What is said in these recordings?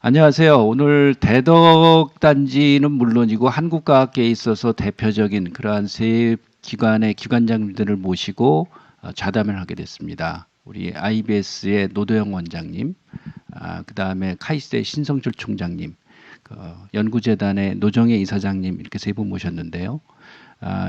안녕하세요. 오늘 대덕단지는 물론이고 한국과학계에 있어서 대표적인 그러한 세 기관의 기관장님들을 모시고 좌담을 하게 됐습니다. 우리 IBS의 노도영 원장님, 그다음에 카이스트의 신성철 총장님, 연구재단의 노정혜 이사장님 이렇게 세 분 모셨는데요.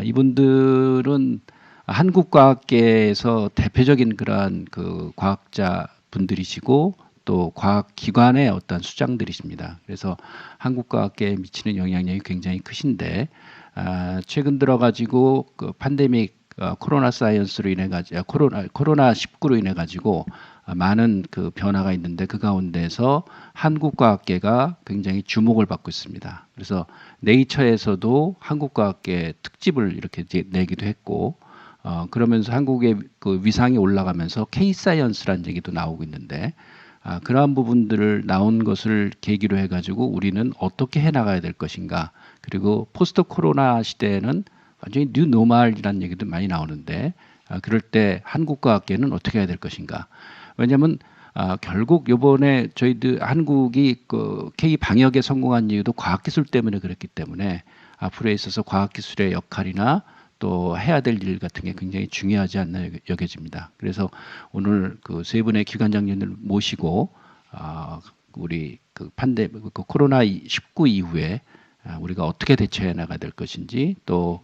이분들은 한국과학계에서 대표적인 그러한 그 과학자 분들이시고 또 과학기관의 어떤 수장들이십니다. 그래서 한국과학계에 미치는 영향력이 굉장히 크신데 최근 들어가지고 그 팬데믹 코로나 사이언스로 인해 가지고 코로나 19로 인해 가지고 많은 그 변화가 있는데 그 가운데서 한국과학계가 굉장히 주목을 받고 있습니다. 그래서 네이처에서도 한국과학계 특집을 이렇게 내기도 했고 그러면서 한국의 그 위상이 올라가면서 K-사이언스라는 얘기도 나오고 있는데 그러한 부분들을 나온 것을 계기로 해가지고 우리는 어떻게 해나가야 될 것인가. 그리고 포스트 코로나 시대에는 완전히 뉴 노멀이라는 얘기도 많이 나오는데 그럴 때 한국과학계는 어떻게 해야 될 것인가. 왜냐하면 결국 요번에 저희들 한국이 그 K 방역에 성공한 이유도 과학기술 때문에 그랬기 때문에 앞으로에 있어서 과학기술의 역할이나 또 해야 될 일 같은 게 굉장히 중요하지 않나 여겨집니다. 그래서 오늘 그 세 분의 기관장님을 모시고 우리 그 코로나 19 이후에 우리가 어떻게 대처해 나가야 될 것인지 또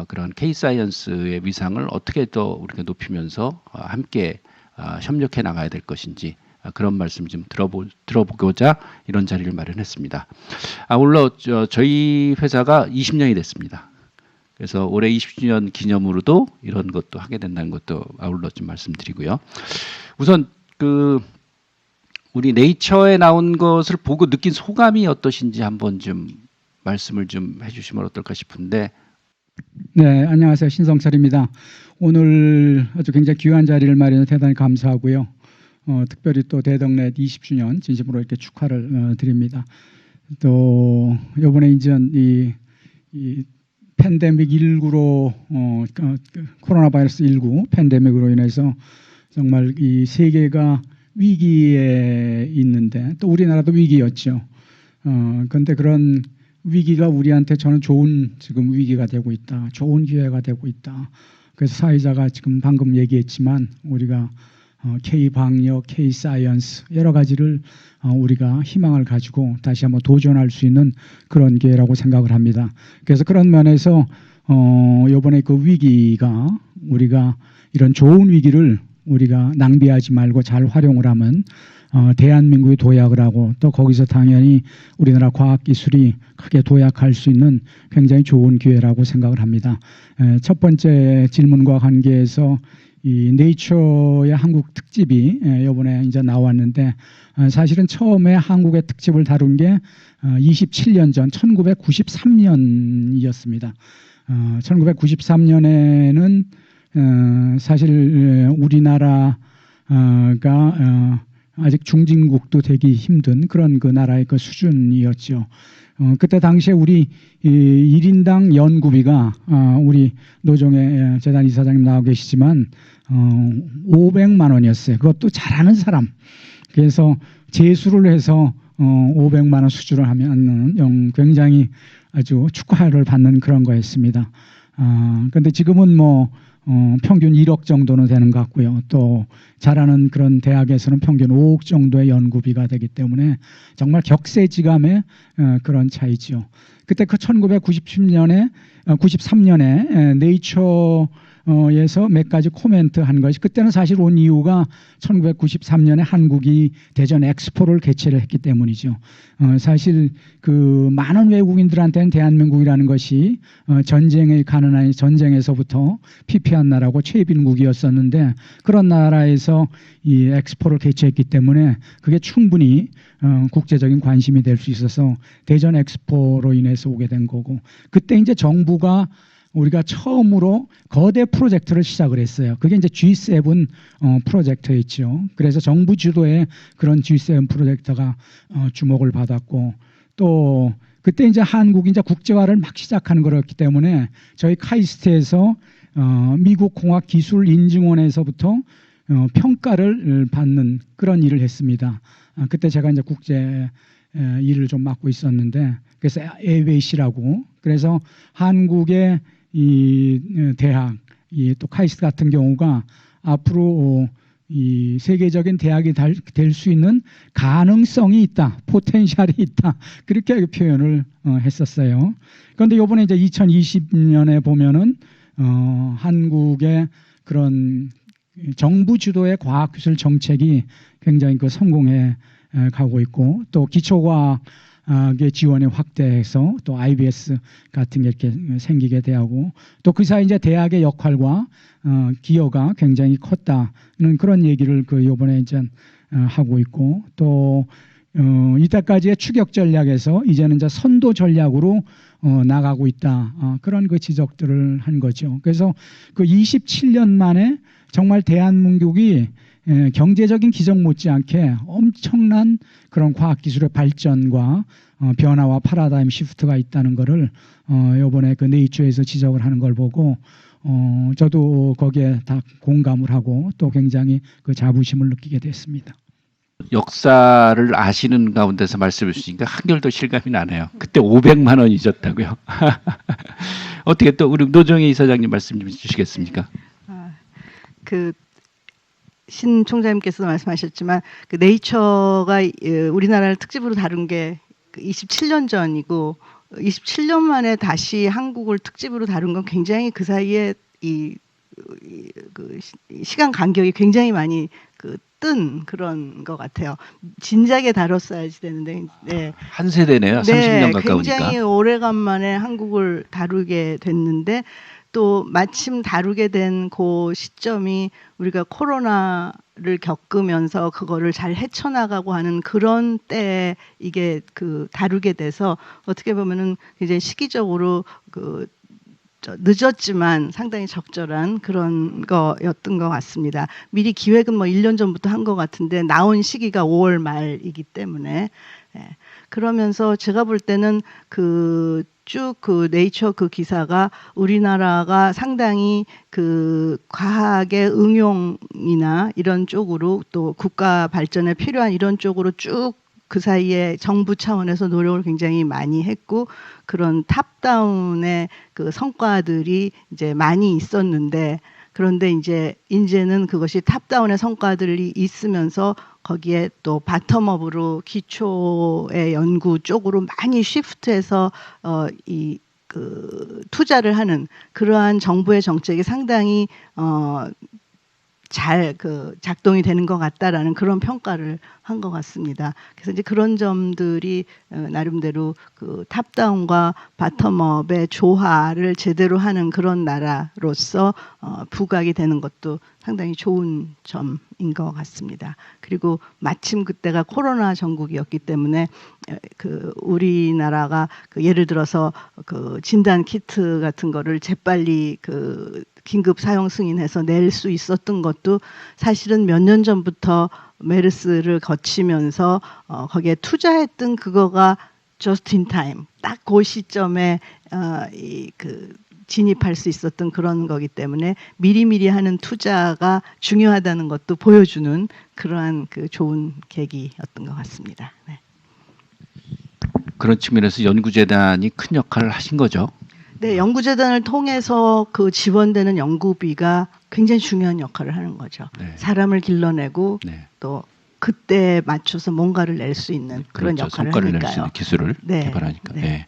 그런 K-사이언스의 위상을 어떻게 더 우리가 높이면서 함께 협력해 나가야 될 것인지 그런 말씀 좀 들어보고자 이런 자리를 마련했습니다. 물론 저희 회사가 20년이 됐습니다. 그래서 올해 20주년 기념으로도 이런 것도 하게 된다는 것도 아울러 좀 말씀드리고요. 우선 그 우리 네이처에 나온 것을 보고 느낀 소감이 어떠신지 한번 좀 말씀을 좀 해주시면 어떨까 싶은데. 네, 안녕하세요. 신성철입니다. 오늘 아주 굉장히 귀한 자리를 마련해 대단히 감사하고요. 특별히 또 대덕넷 20주년 진심으로 이렇게 축하를 드립니다. 또 이번에 이제 이 팬데믹 19로 코로나 바이러스 19 팬데믹으로 인해서 정말 이 세계가 위기에 있는데 또 우리나라도 위기였죠. 그런데 그런 위기가 우리한테 저는 좋은 지금 위기가 되고 있다. 좋은 기회가 되고 있다. 그래서 사회자가 지금 방금 얘기했지만 우리가 K-방역, K-사이언스 여러 가지를 우리가 희망을 가지고 다시 한번 도전할 수 있는 그런 기회라고 생각을 합니다. 그래서 그런 면에서 이번에 그 위기가 우리가 이런 좋은 위기를 우리가 낭비하지 말고 잘 활용을 하면 대한민국이 도약을 하고 또 거기서 당연히 우리나라 과학기술이 크게 도약할 수 있는 굉장히 좋은 기회라고 생각을 합니다. 첫 번째 질문과 관계해서 이 네이처의 한국 특집이 이번에 이제 나왔는데 사실은 처음에 한국의 특집을 다룬 게 27년 전 1993년이었습니다. 1993년에는 사실 우리나라가 아직 중진국도 되기 힘든 그런 그 나라의 그 수준이었죠. 그때 당시에 우리 1인당 연구비가 우리 노정혜 재단 이사장님 나와 계시지만 500만 원이었어요. 그것도 잘하는 사람. 그래서 재수를 해서 500만 원 수주를 하면 굉장히 아주 축하를 받는 그런 거였습니다. 그런데 지금은 뭐 평균 1억 정도는 되는 것 같고요. 또 잘하는 그런 대학에서는 평균 5억 정도의 연구비가 되기 때문에 정말 격세지감의 그런 차이죠. 그때 그 1993년에 네이처에서 몇 가지 코멘트 한 것이 그때는 사실 온 이유가 1993년에 한국이 대전 엑스포를 개최를 했기 때문이죠. 사실 그 많은 외국인들한테는 대한민국이라는 것이 전쟁에 가는 전쟁에서부터 피폐한 나라고 최빈국이었었는데 그런 나라에서 이 엑스포를 개최했기 때문에 그게 충분히 국제적인 관심이 될 수 있어서 대전 엑스포로 인해서 오게 된 거고 그때 이제 정부가 우리가 처음으로 거대 프로젝트를 시작을 했어요. 그게 이제 G7 프로젝트였죠. 그래서 정부 주도의 그런 G7 프로젝트가 주목을 받았고 또 그때 이제 한국이 이제 국제화를 막 시작하는 거였기 때문에 저희 카이스트에서 미국 공학기술인증원에서부터 평가를 받는 그런 일을 했습니다. 그때 제가 이제 국제 일을 좀 맡고 있었는데, 그래서 ABC라고, 그래서 한국의 이 대학, 이 또 카이스트 같은 경우가 앞으로 이 세계적인 대학이 될 수 있는 가능성이 있다, 포텐셜이 있다, 그렇게 표현을 했었어요. 그런데 이번에 이제 2020년에 보면은 한국의 그런 정부 주도의 과학기술 정책이 굉장히 그 성공해 가고 있고, 또 기초과학의 지원이 확대해서 또 IBS 같은 게 이렇게 생기게 되고, 또 그 사이 이제 대학의 역할과 기여가 굉장히 컸다는 그런 얘기를 그 이번에 이제 하고 있고, 또 이때까지의 추격 전략에서 이제는 이제 선도 전략으로 나가고 있다, 그런 그 지적들을 한 거죠. 그래서 그 27년 만에 정말 대한민국이 경제적인 기적 못지않게 엄청난 그런 과학기술의 발전과 변화와 파라다임 시프트가 있다는 것을 이번에 그 네이처에서 지적을 하는 걸 보고 저도 거기에 다 공감을 하고 또 굉장히 그 자부심을 느끼게 됐습니다. 역사를 아시는 가운데서 말씀해 주시니까 한결더 실감이 나네요. 그때 500만 원 잊었다고요. 어떻게 또 우리 노정희 이사장님 말씀 좀 주시겠습니까? 신 총장님께서도 말씀하셨지만 그 네이처가 우리나라를 특집으로 다룬 게 27년 전이고 27년 만에 다시 한국을 특집으로 다룬 건 굉장히 그 사이에 그 시간 간격이 굉장히 많이 뜬 그런 것 같아요. 진작에 다뤘어야지 되는데, 네. 한 세대네요. 30년 가까우니까. 굉장히 오래간만에 한국을 다루게 됐는데, 또 마침 다루게 된 그 시점이 우리가 코로나를 겪으면서 그거를 잘 헤쳐나가고 하는 그런 때에 이게 다루게 돼서 어떻게 보면은 이제 시기적으로 늦었지만 상당히 적절한 그런 거였던 것 같습니다. 미리 기획은 뭐 1년 전부터 한 것 같은데 나온 시기가 5월 말이기 때문에, 그러면서 제가 볼 때는 쭉 네이처 기사가 우리나라가 상당히 과학의 응용이나 이런 쪽으로 또 국가 발전에 필요한 이런 쪽으로 쭉 그 사이에 정부 차원에서 노력을 굉장히 많이 했고, 그런 탑다운의 성과들이 이제 많이 있었는데, 그런데 이제는 그것이 탑다운의 성과들이 있으면서 거기에 또 바텀업으로 기초의 연구 쪽으로 많이 쉬프트해서 투자를 하는 그러한 정부의 정책이 상당히 잘 작동이 되는 것 같다라는 그런 평가를 한 것 같습니다. 그래서 이제 그런 점들이 나름대로 탑다운과 바텀업의 조화를 제대로 하는 그런 나라로서 부각이 되는 것도 상당히 좋은 점인 것 같습니다. 그리고 마침 그때가 코로나 전국이었기 때문에 우리나라가 예를 들어서 진단 키트 같은 거를 재빨리 긴급 사용 승인해서 낼 수 있었던 것도 사실은 몇 년 전부터 메르스를 거치면서 거기에 투자했던 그거가 just in time, 딱 그 시점에 진입할 수 있었던 그런 거기 때문에 미리미리 하는 투자가 중요하다는 것도 보여주는 그러한 좋은 계기였던 것 같습니다. 네. 그런 측면에서 연구재단이 큰 역할을 하신 거죠. 네, 연구재단을 통해서 지원되는 연구비가 굉장히 중요한 역할을 하는 거죠. 네. 사람을 길러내고 네. 또 그때에 맞춰서 뭔가를 낼 수 있는 그런 그렇죠. 역할을 성과를 하니까요. 낼 수 있는 기술을 네. 개발하니까. 네. 네.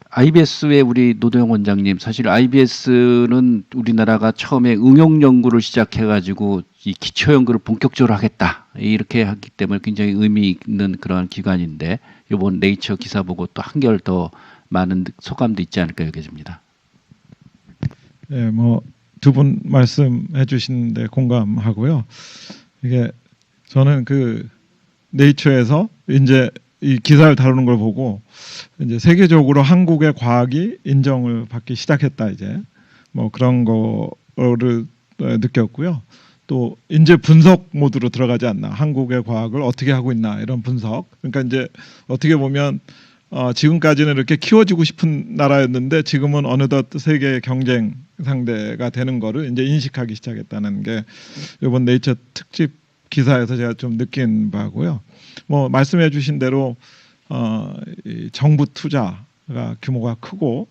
IBS의 우리 노도영 원장님, 사실 IBS는 우리나라가 처음에 응용 연구를 시작해가지고 이 기초 연구를 본격적으로 하겠다 이렇게 하기 때문에 굉장히 의미 있는 그런 기관인데, 이번 네이처 기사 보고 또 한결 더 많은 소감도 있지 않을까 여겨집니다. 네, 뭐 두 분 말씀해 주시는데 공감하고요. 이게 저는 네이처에서 이제 이 기사를 다루는 걸 보고 이제 세계적으로 한국의 과학이 인정을 받기 시작했다, 이제 뭐 그런 거를 느꼈고요. 또 이제 분석 모드로 들어가지 않나, 한국의 과학을 어떻게 하고 있나 이런 분석. 그러니까 이제 어떻게 보면 지금까지는 이렇게 키워지고 싶은 나라였는데 지금은 어느덧 세계 경쟁 상대가 되는 거를 이제 인식하기 시작했다는 게 이번 네이처 특집 기사에서 제가 좀 느낀 바고요. 뭐 말씀해주신 대로 이 정부 투자가 규모가 크고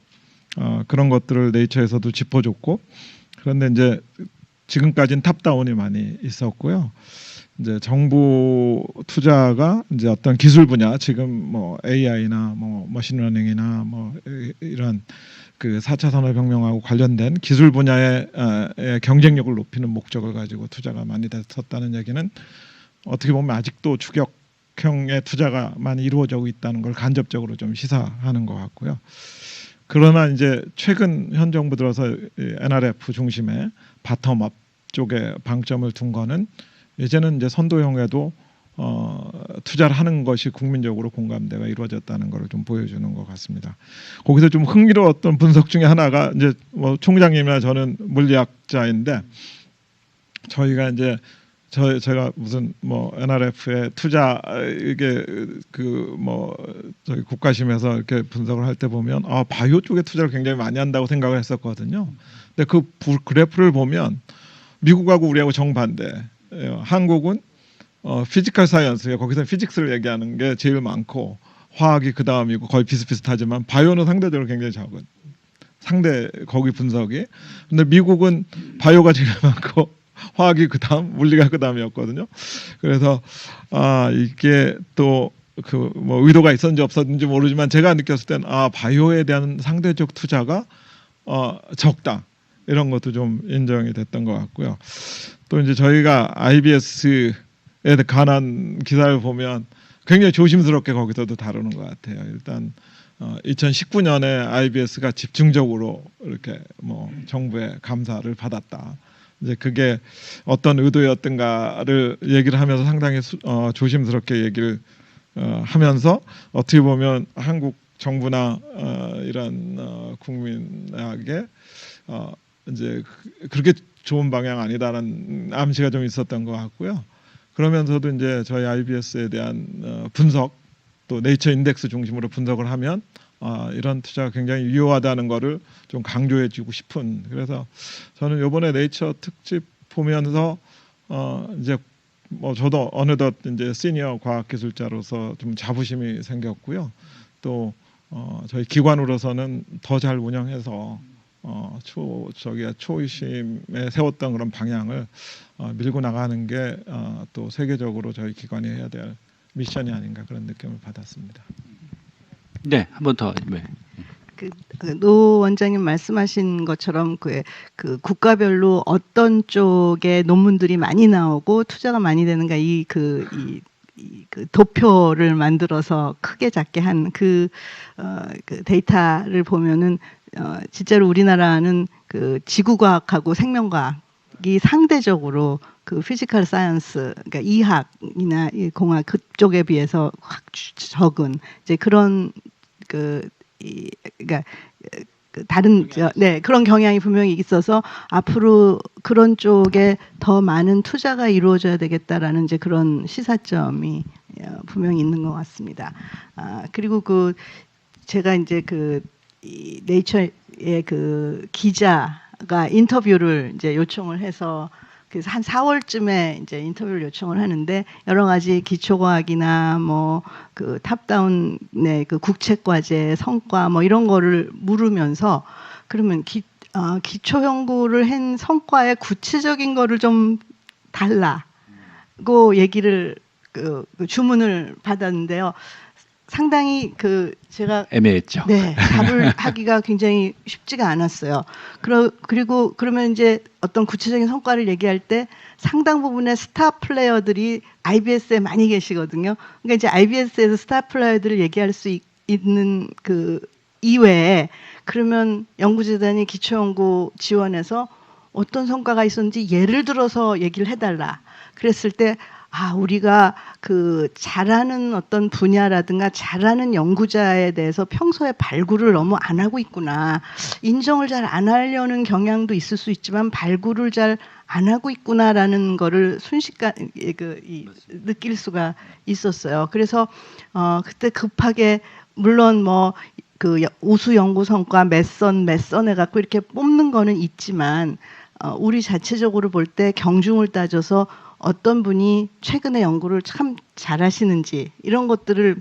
그런 것들을 네이처에서도 짚어줬고, 그런데 이제 지금까지는 탑다운이 많이 있었고요. 이제 정부 투자가 이제 어떤 기술 분야, 지금 뭐 AI나 뭐 머신러닝이나 뭐 이런 그 4차 산업혁명하고 관련된 기술 분야의 경쟁력을 높이는 목적을 가지고 투자가 많이 됐었다는 얘기는 어떻게 보면 아직도 추격형의 투자가 많이 이루어지고 있다는 걸 간접적으로 좀 시사하는 것 같고요. 그러나 이제 최근 현 정부 들어서 NRF 중심의 바텀업 쪽에 방점을 둔 거는 이제는 이제 선도형에도 투자를 하는 것이 국민적으로 공감대가 이루어졌다는 것을 좀 보여주는 것 같습니다. 거기서 좀 흥미로웠던 분석 중에 하나가 이제 뭐 총장님이나 저는 물리학자인데 저희가 이제 제가 무슨 뭐 NRF의 투자 이게 그 뭐 저희 국가심에서 이렇게 분석을 할 때 보면 바이오 쪽에 투자를 굉장히 많이 한다고 생각을 했었거든요. 근데 그 그래프를 보면 미국하고 우리하고 정반대. 한국은 피지컬 사이언스, 거기서 피직스를 얘기하는 게 제일 많고 화학이 그 다음이고 거의 비슷비슷하지만 바이오는 상대적으로 굉장히 적은 상대 거기 분석이. 근데 미국은 바이오가 제일 많고 화학이 그 다음, 물리가 그 다음이었거든요. 그래서 이게 또 그 뭐 의도가 있었는지 없었는지 모르지만 제가 느꼈을 때는 바이오에 대한 상대적 투자가 적다. 이런 것도 좀 인정이 됐던 것 같고요. 또 이제 저희가 IBS에 관한 기사를 보면 굉장히 조심스럽게 거기서도 다루는 것 같아요. 일단 2019년에 IBS가 집중적으로 이렇게 뭐 정부의 감사를 받았다. 이제 그게 어떤 의도였던가를 얘기를 하면서 상당히 조심스럽게 얘기를 하면서 어떻게 보면 한국 정부나 이런 국민에게 이제 그렇게 좋은 방향 아니다라는 암시가 좀 있었던 것 같고요. 그러면서도 이제 저희 IBS에 대한 분석, 또 네이처 인덱스 중심으로 분석을 하면 이런 투자가 굉장히 유효하다는 거를 좀 강조해주고 싶은. 그래서 저는 이번에 네이처 특집 보면서 이제 뭐 저도 어느덧 이제 시니어 과학기술자로서 좀 자부심이 생겼고요. 또 저희 기관으로서는 더 잘 운영해서 초심에 세웠던 그런 방향을 밀고 나가는 게 또 세계적으로 저희 기관이 해야 될 미션이 아닌가 그런 느낌을 받았습니다. 네, 한 번 더. 네. 노 원장님 말씀하신 것처럼 그 국가별로 어떤 쪽에 논문들이 많이 나오고 투자가 많이 되는가 그 도표를 만들어서 크게 작게 한 그 데이터를 보면은 진짜로 우리나라는 그 지구과학하고 생명과학이 상대적으로 그 피지컬 사이언스, 그러니까 이학이나 공학 그쪽에 비해서 확 적은 이제 그런 그러니까 다른 그런 경향이 분명히 있어서 앞으로 그런 쪽에 더 많은 투자가 이루어져야 되겠다라는 이제 그런 시사점이 분명히 있는 것 같습니다. 그리고 제가 이제 이 네이처의 그 기자가 인터뷰를 이제 요청을 해서 그래서 한 4월쯤에 이제 인터뷰를 요청을 하는데 여러 가지 기초과학이나 뭐 그 탑다운의 그 국책과제 성과 뭐 이런 거를 물으면서 그러면 기초 연구를 한 성과의 구체적인 거를 좀 달라고 얘기를 주문을 받았는데요. 상당히 제가 애매했죠. 네, 답을 하기가 굉장히 쉽지가 않았어요. 그리고 그러면 이제 어떤 구체적인 성과를 얘기할 때 상당 부분의 스타 플레이어들이 IBS에 많이 계시거든요. 그러니까 이제 IBS에서 스타 플레이어들을 얘기할 수 있는 이외에 그러면 연구재단이 기초연구 지원해서 어떤 성과가 있었는지 예를 들어서 얘기를 해달라. 그랬을 때 우리가 잘하는 어떤 분야라든가 잘하는 연구자에 대해서 평소에 발굴을 너무 안 하고 있구나. 인정을 잘 안 하려는 경향도 있을 수 있지만 발굴을 잘 안 하고 있구나라는 거를 순식간에 느낄 수가 있었어요. 그래서 그때 급하게 물론 뭐 우수 연구 성과 몇 선 해갖고 이렇게 뽑는 거는 있지만 우리 자체적으로 볼 때 경중을 따져서 어떤 분이 최근에 연구를 참 잘하시는지 이런 것들을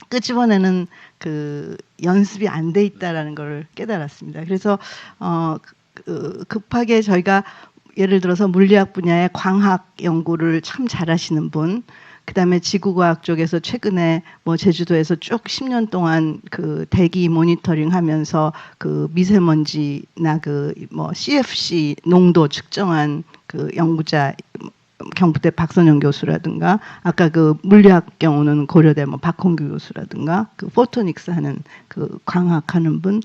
끄집어내는 그 연습이 안 돼 있다라는 걸 깨달았습니다. 그래서 급하게 저희가 예를 들어서 물리학 분야의 광학 연구를 참 잘하시는 분, 그다음에 지구과학 쪽에서 최근에 뭐 제주도에서 쭉 10년 동안 그 대기 모니터링하면서 그 미세먼지나 그 뭐 CFC 농도 측정한 그 연구자, 경북대 박선영 교수라든가, 아까 그 물리학 경우는 고려대 뭐 박홍규 교수라든가, 그 포토닉스 하는 그 광학하는 분,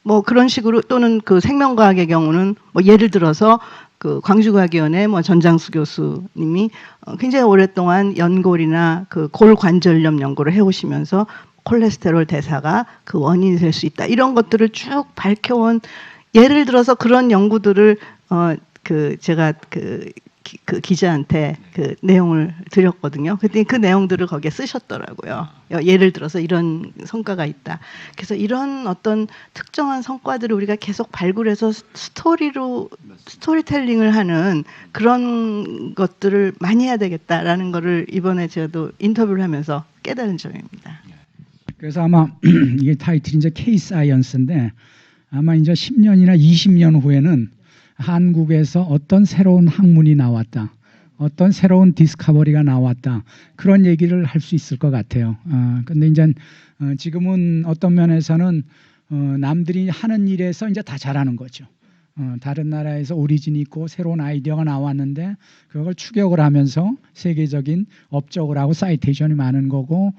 뭐 그런 식으로, 또는 그 생명과학의 경우는 뭐 예를 들어서 그 광주과학위원회 뭐 전장수 교수님이 굉장히 오랫동안 연골이나 그 골관절염 연구를 해오시면서 콜레스테롤 대사가 그 원인이 될 수 있다, 이런 것들을 쭉 밝혀온, 예를 들어서 그런 연구들을 그 제가 그 기자한테 그 내용을 드렸거든요. 그랬더니 그 내용들을 거기에 쓰셨더라고요. 예를 들어서 이런 성과가 있다. 그래서 이런 어떤 특정한 성과들을 우리가 계속 발굴해서 스토리텔링을 하는 그런 것들을 많이 해야 되겠다라는 거를 이번에 저도 인터뷰를 하면서 깨달은 점입니다. 그래서 아마 이게 타이틀이 이제 K-사이언스인데, 아마 이제 10년이나 20년 후에는 한국에서 어떤 새로운 학문이 나왔다, 어떤 새로운 디스커버리가 나왔다, 그런 얘기를 할 수 있을 것 같아요. 근데 이제 지금은 어떤 면에서는 남들이 하는 일에서 이제 다 잘하는 거죠. 다른 나라에서 오리진이 있고 새로운 아이디어가 나왔는데 그걸 추격을 하면서 세계적인 업적을 하고 사이테이션이 많은 거고,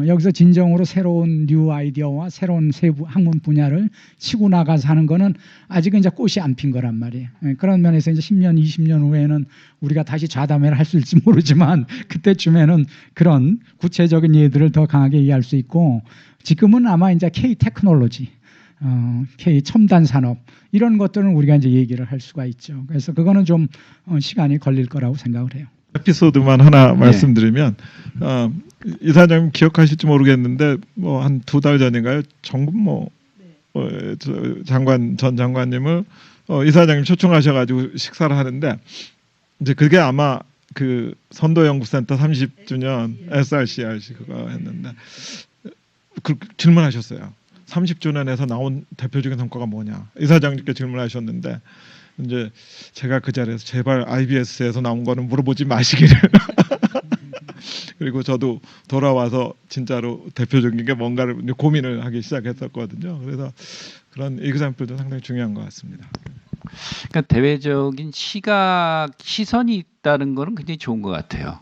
여기서 진정으로 새로운 뉴 아이디어와 새로운 세부 학문 분야를 치고 나가서 하는 거는 아직은 이제 꽃이 안 핀 거란 말이에요. 그런 면에서 이제 10년, 20년 후에는 우리가 다시 좌담회를 할 수 있을지 모르지만 그때쯤에는 그런 구체적인 예들을 더 강하게 이해할 수 있고, 지금은 아마 이제 K 테크놀로지, K 첨단 산업, 이런 것들은 우리가 이제 얘기를 할 수가 있죠. 그래서 그거는 좀 시간이 걸릴 거라고 생각을 해요. 에피소드만 하나 말씀드리면, 이사장님 기억하실지 모르겠는데 뭐 한 2달 전인가요? 정부 전 장관님을 이사장님 초청하셔가지고 식사를 하는데, 이제 그게 아마 그 선도연구센터 30주년 SRCRC 그거 했는데 그 질문하셨어요. 30주년에서 나온 대표적인 성과가 뭐냐? 이사장님께 질문하셨는데, 이제 제가 그 자리에서 제발 IBS에서 나온 거는 물어보지 마시기를. 그리고 저도 돌아와서 진짜로 대표적인 게 뭔가를 고민을 하기 시작했었거든요. 그래서 그런 이그샘플도 상당히 중요한 것 같습니다. 그러니까 대외적인 시선이 있다는 거는 굉장히 좋은 것 같아요.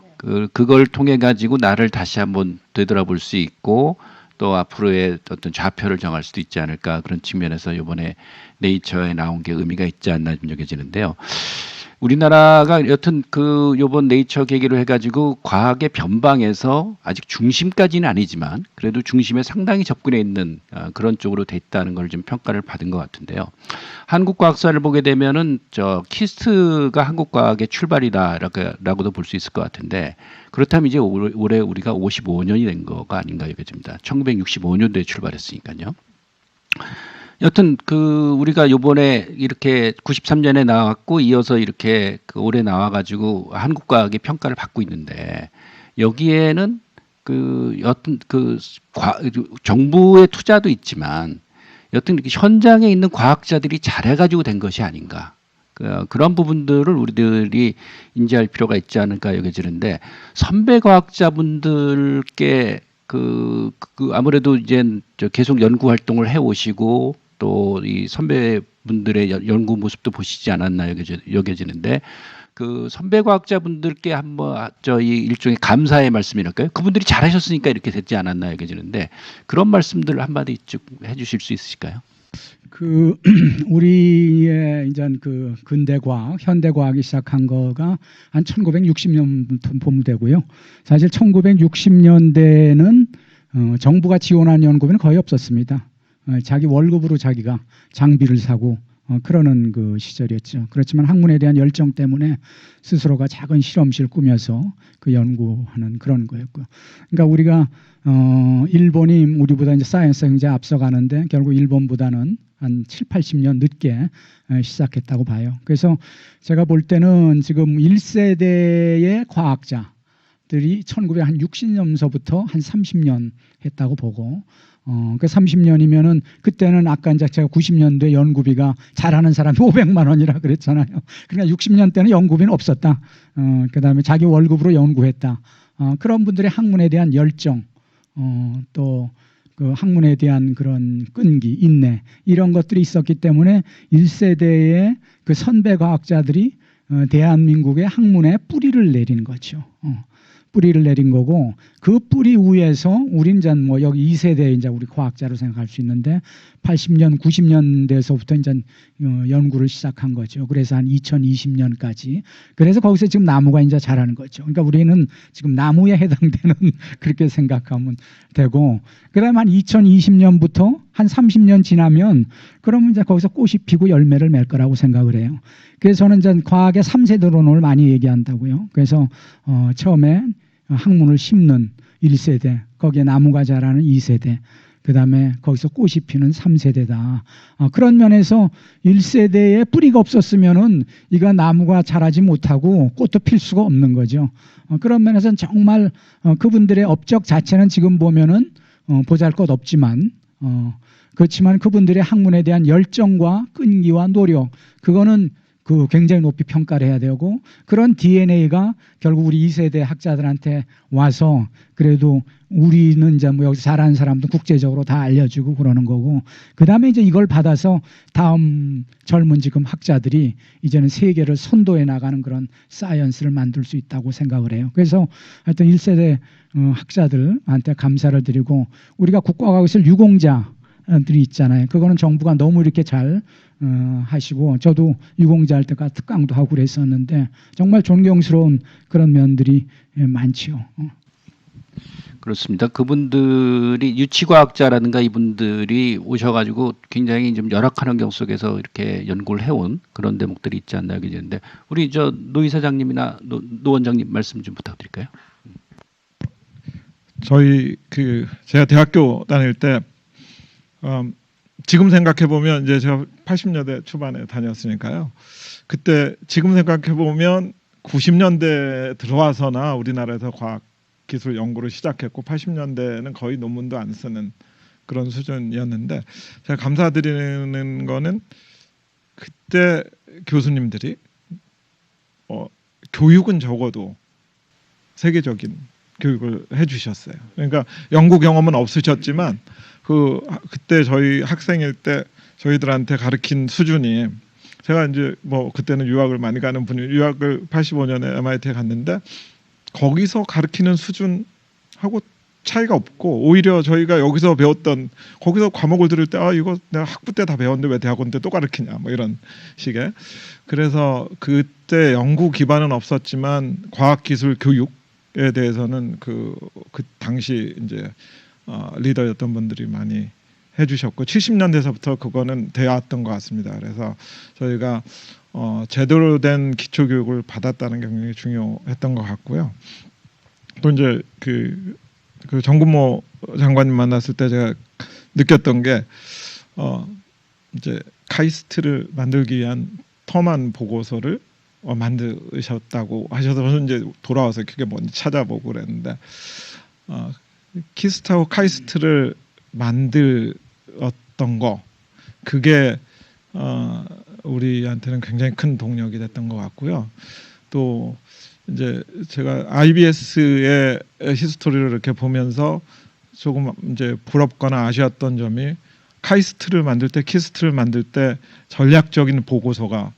그걸 통해 가지고 나를 다시 한번 되돌아볼 수 있고, 또 앞으로의 어떤 좌표를 정할 수도 있지 않을까, 그런 측면에서 이번에 네이처에 나온 게 의미가 있지 않나 좀 여겨지는데요. 우리나라가 여튼 그 요번 네이처 계기로 해가지고 과학의 변방에서 아직 중심까지는 아니지만 그래도 중심에 상당히 접근해 있는 그런 쪽으로 됐다는 걸 좀 평가를 받은 것 같은데요. 한국 과학사를 보게 되면은 저 키스트가 한국 과학의 출발이다라고도 볼 수 있을 것 같은데, 그렇다면 이제 올해 우리가 55년이 된 거가 아닌가 여겨집니다. 1965년도에 출발했으니까요. 여튼 그 우리가 요번에 이렇게 93년에 나왔고 이어서 이렇게 그 올해 나와가지고 한국 과학의 평가를 받고 있는데, 여기에는 그 여튼 그 정부의 투자도 있지만 여튼 이렇게 현장에 있는 과학자들이 잘해가지고 된 것이 아닌가, 그런 부분들을 우리들이 인지할 필요가 있지 않을까 여겨지는데, 선배 과학자분들께 아무래도 이제 계속 연구 활동을 해 오시고 또 이 선배분들의 연구 모습도 보시지 않았나 여겨지는데, 그 선배 과학자분들께 한번 이 일종의 감사의 말씀이랄까요? 그분들이 잘하셨으니까 이렇게 됐지 않았나 여겨지는데, 그런 말씀들을 한마디 쭉 해주실 수 있으실까요? 그 우리의 이제 그 근대 과학, 현대 과학이 시작한 거가 한 1960년부터 보면 되고요. 사실 1960년대는 정부가 지원한 연구비는 거의 없었습니다. 자기 월급으로 자기가 장비를 사고 그러는 그 시절이었죠. 그렇지만 학문에 대한 열정 때문에 스스로가 작은 실험실 꾸며서 그 연구하는 그런 거였고요. 그러니까 우리가 일본이 우리보다 이제 사이언스 굉장히 앞서가는데 결국 일본보다는 한 7, 80년 늦게 시작했다고 봐요. 그래서 제가 볼 때는 지금 1세대의 과학자들이 1960년서부터 한 30년 했다고 보고 그 30년이면은 그때는 아까 이제 제가 90년대 연구비가 잘하는 사람이 500만 원이라 그랬잖아요. 그러니까 60년 때는 연구비는 없었다. 그다음에 자기 월급으로 연구했다. 그런 분들의 학문에 대한 열정, 또 그 학문에 대한 그런 끈기, 인내 이런 것들이 있었기 때문에 1세대의 그 선배 과학자들이 대한민국의 학문에 뿌리를 내린 거죠. 뿌리를 내린 거고 그 뿌리 위에서 우린 이제 뭐 여기 2세대 이제 우리 과학자로 생각할 수 있는데 80년, 90년대에서부터 이제 연구를 시작한 거죠. 그래서 한 2020년까지. 그래서 거기서 지금 나무가 이제 자라는 거죠. 그러니까 우리는 지금 나무에 해당되는 그렇게 생각하면 되고 그다음에 한 2020년부터 한 30년 지나면 그러면 이제 거기서 꽃이 피고 열매를 맺을 거라고 생각을 해요. 그래서 저는 이제 과학의 3세대론을 많이 얘기한다고요. 그래서 처음에 학문을 심는 1세대, 거기에 나무가 자라는 2세대, 그 다음에 거기서 꽃이 피는 3세대다. 그런 면에서 1세대에 뿌리가 없었으면은 이가 나무가 자라지 못하고 꽃도 필 수가 없는 거죠. 그런 면에서는 정말 그분들의 업적 자체는 지금 보면은 보잘것없지만 그렇지만 그분들의 학문에 대한 열정과 끈기와 노력 그거는 그 굉장히 높이 평가를 해야 되고 그런 DNA가 결국 우리 2세대 학자들한테 와서 그래도 우리는 이제 뭐 여기서 잘하는 사람도 국제적으로 다 알려주고 그러는 거고 그 다음에 이제 이걸 받아서 다음 젊은 지금 학자들이 이제는 세계를 선도해 나가는 그런 사이언스를 만들 수 있다고 생각을 해요. 그래서 하여튼 1세대 학자들한테 감사를 드리고 우리가 국가과학기술 유공자들이 있잖아요. 그거는 정부가 너무 이렇게 잘 하시고 저도 유공자 할 때가 특강도 하고 그랬었는데 정말 존경스러운 그런 면들이 많지요. 그렇습니다. 그분들이 유치과학자라든가 이분들이 오셔가지고 굉장히 좀 열악한 환경 속에서 이렇게 연구를 해온 그런 대목들이 있지 않나 그러는데 우리 저 노 이사장님이나 노 원장님 말씀 좀 부탁드릴까요? 저희 제가 대학교 다닐 때 지금 생각해 보면 이제 제가 80년대 초반에 다녔으니까요. 그때 지금 생각해 보면 90년대 들어와서나 우리나라에서 과학 기술 연구를 시작했고 80년대는 거의 논문도 안 쓰는 그런 수준이었는데 제가 감사드리는 거는 그때 교수님들이 교육은 적어도 세계적인 교육을 해주셨어요. 그러니까 연구 경험은 없으셨지만 그때 저희 학생일 때 저희들한테 가르친 수준이 제가 이제 뭐 그때는 유학을 많이 가는 분이 유학을 85년에 MIT에 갔는데 거기서 가르치는 수준하고 차이가 없고 오히려 저희가 여기서 배웠던 거기서 과목을 들을 때 이거 내가 학부 때 다 배웠는데 왜 대학원 때 또 가르치냐 뭐 이런 식의 그래서 그때 연구 기반은 없었지만 과학기술 교육에 대해서는 그 당시 이제 리더였던 분들이 많이 해주셨고 70년대서부터 그거는 되었던 것 같습니다. 그래서 저희가 제대로 된 기초 교육을 받았다는 게 굉장히 중요했던 것 같고요. 또 이제 그 정근모 장관님 만났을 때 제가 느꼈던 게 이제 카이스트를 만들기 위한 터만 보고서를 만드셨다고 하셔서 저는 이제 돌아와서 그게 뭔지 찾아보고 그랬는데 키스트하고 카이스트를 만들었던 거 그게 우리한테는 굉장히 큰 동력이 됐던 것 같고요. 또 이제 제가 IBS의 히스토리를 이렇게 보면서 조금 이제 부럽거나 아쉬웠던 점이 카이스트를 만들 때 키스트를 만들 때 전략적인 보고서가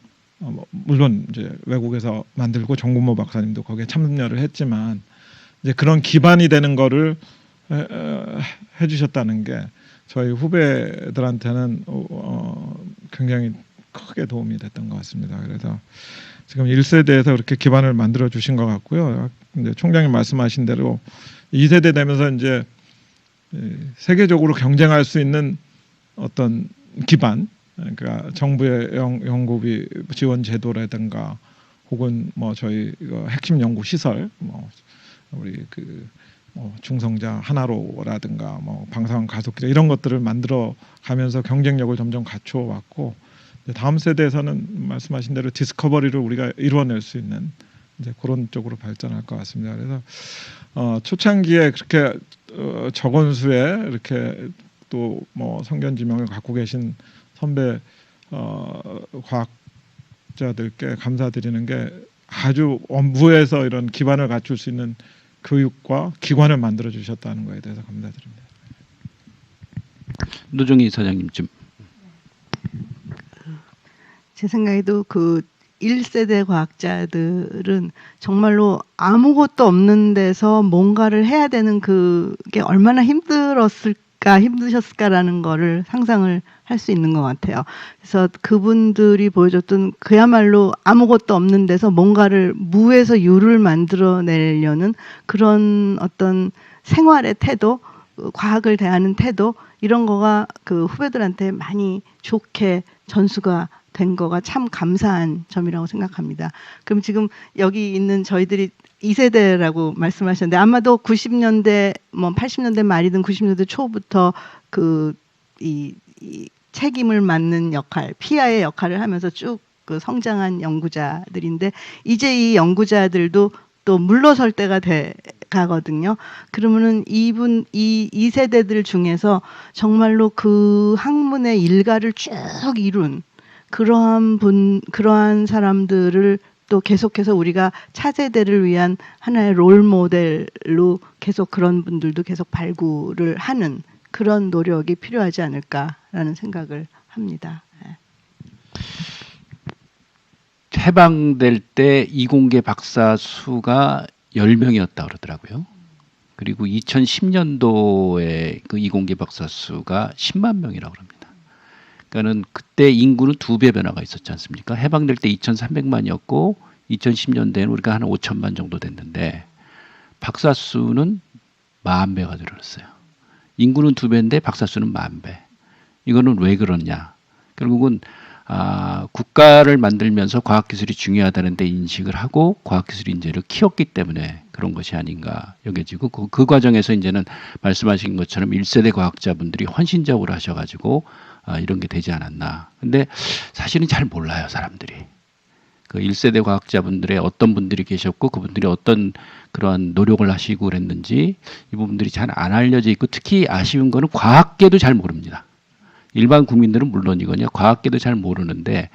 물론 이제 외국에서 만들고 정근모 박사님도 거기에 참여를 했지만 이제 그런 기반이 되는 거를 해주셨다는 게 저희 후배들한테는 굉장히 크게 도움이 됐던 것 같습니다. 그래서 지금 1세대에서 그렇게 기반을 만들어 주신 것 같고요. 이제 총장님 말씀하신 대로 2세대 되면서 이제 세계적으로 경쟁할 수 있는 어떤 기반 그러니까 정부의 연구비 지원 제도라든가 혹은 뭐 저희 핵심 연구 시설 뭐 우리 뭐 중성자 하나로라든가 뭐 방사능 가속기자 이런 것들을 만들어 가면서 경쟁력을 점점 갖추어 왔고 다음 세대에서는 말씀하신 대로 디스커버리를 우리가 이루어낼 수 있는 이제 그런 쪽으로 발전할 것 같습니다. 그래서 초창기에 그렇게 적은 수에 이렇게 또 뭐 성견지명을 갖고 계신 선배 과학자들께 감사드리는 게 아주 원부에서 이런 기반을 갖출 수 있는 교육과 기관을 만들어 주셨다는 거에 대해서 감사드립니다. 노정희 사장님 좀. 제 생각에도 그 1세대 과학자들은 정말로 아무것도 없는 데서 뭔가를 해야 되는 그게 얼마나 힘드셨을까라는 거를 상상을 할 수 있는 것 같아요. 그래서 그분들이 보여줬던 그야말로 아무것도 없는 데서 뭔가를 무에서 유를 만들어내려는 그런 어떤 생활의 태도, 과학을 대하는 태도 이런 거가 그 후배들한테 많이 좋게 전수가 된 거가 참 감사한 점이라고 생각합니다. 그럼 지금 여기 있는 저희들이 2세대라고 말씀하셨는데 아마도 90년대 뭐 80년대 말이든 90년대 초부터 이 책임을 맡는 역할, 피아의 역할을 하면서 쭉 그 성장한 연구자들인데 이제 이 연구자들도 또 물러설 때가 가거든요. 그러면은 이 2세대들 중에서 정말로 그 학문의 일가를 쭉 이룬 그러한 사람들을 또 계속해서 우리가 차세대를 위한 하나의 롤 모델로 계속 그런 분들도 계속 발굴을 하는 그런 노력이 필요하지 않을까라는 생각을 합니다. 해방될 때 이공계 박사 수가 10명이었다 그러더라고요. 그리고 2010년도에 그 이공계 박사 수가 10만 명이라고 합니다. 그러니까는 그때 인구는 2배 변화가 있었지 않습니까? 해방될 때 2,300만이었고 2010년대에는 우리가 한 5천만 정도 됐는데 박사 수는 10,000배가 늘어났어요. 인구는 2배인데 박사 수는 10,000배. 이거는 왜 그러냐? 결국은 국가를 만들면서 과학기술이 중요하다는 데 인식을 하고 과학기술 인재를 키웠기 때문에 그런 것이 아닌가 여겨지고 그 과정에서 이제는 말씀하신 것처럼 1세대 과학자분들이 헌신적으로 하셔가지고 이런 게 되지 않았나. 근데 사실은 잘 몰라요, 사람들이. 그 1세대 과학자분들의 어떤 분들이 계셨고 그분들이 어떤 그런 노력을 하시고 그랬는지 이 부분들이 잘 안 알려져 있고 특히 아쉬운 거는 과학계도 잘 모릅니다. 일반 국민들은 물론이거든요. 과학계도 잘 모르는데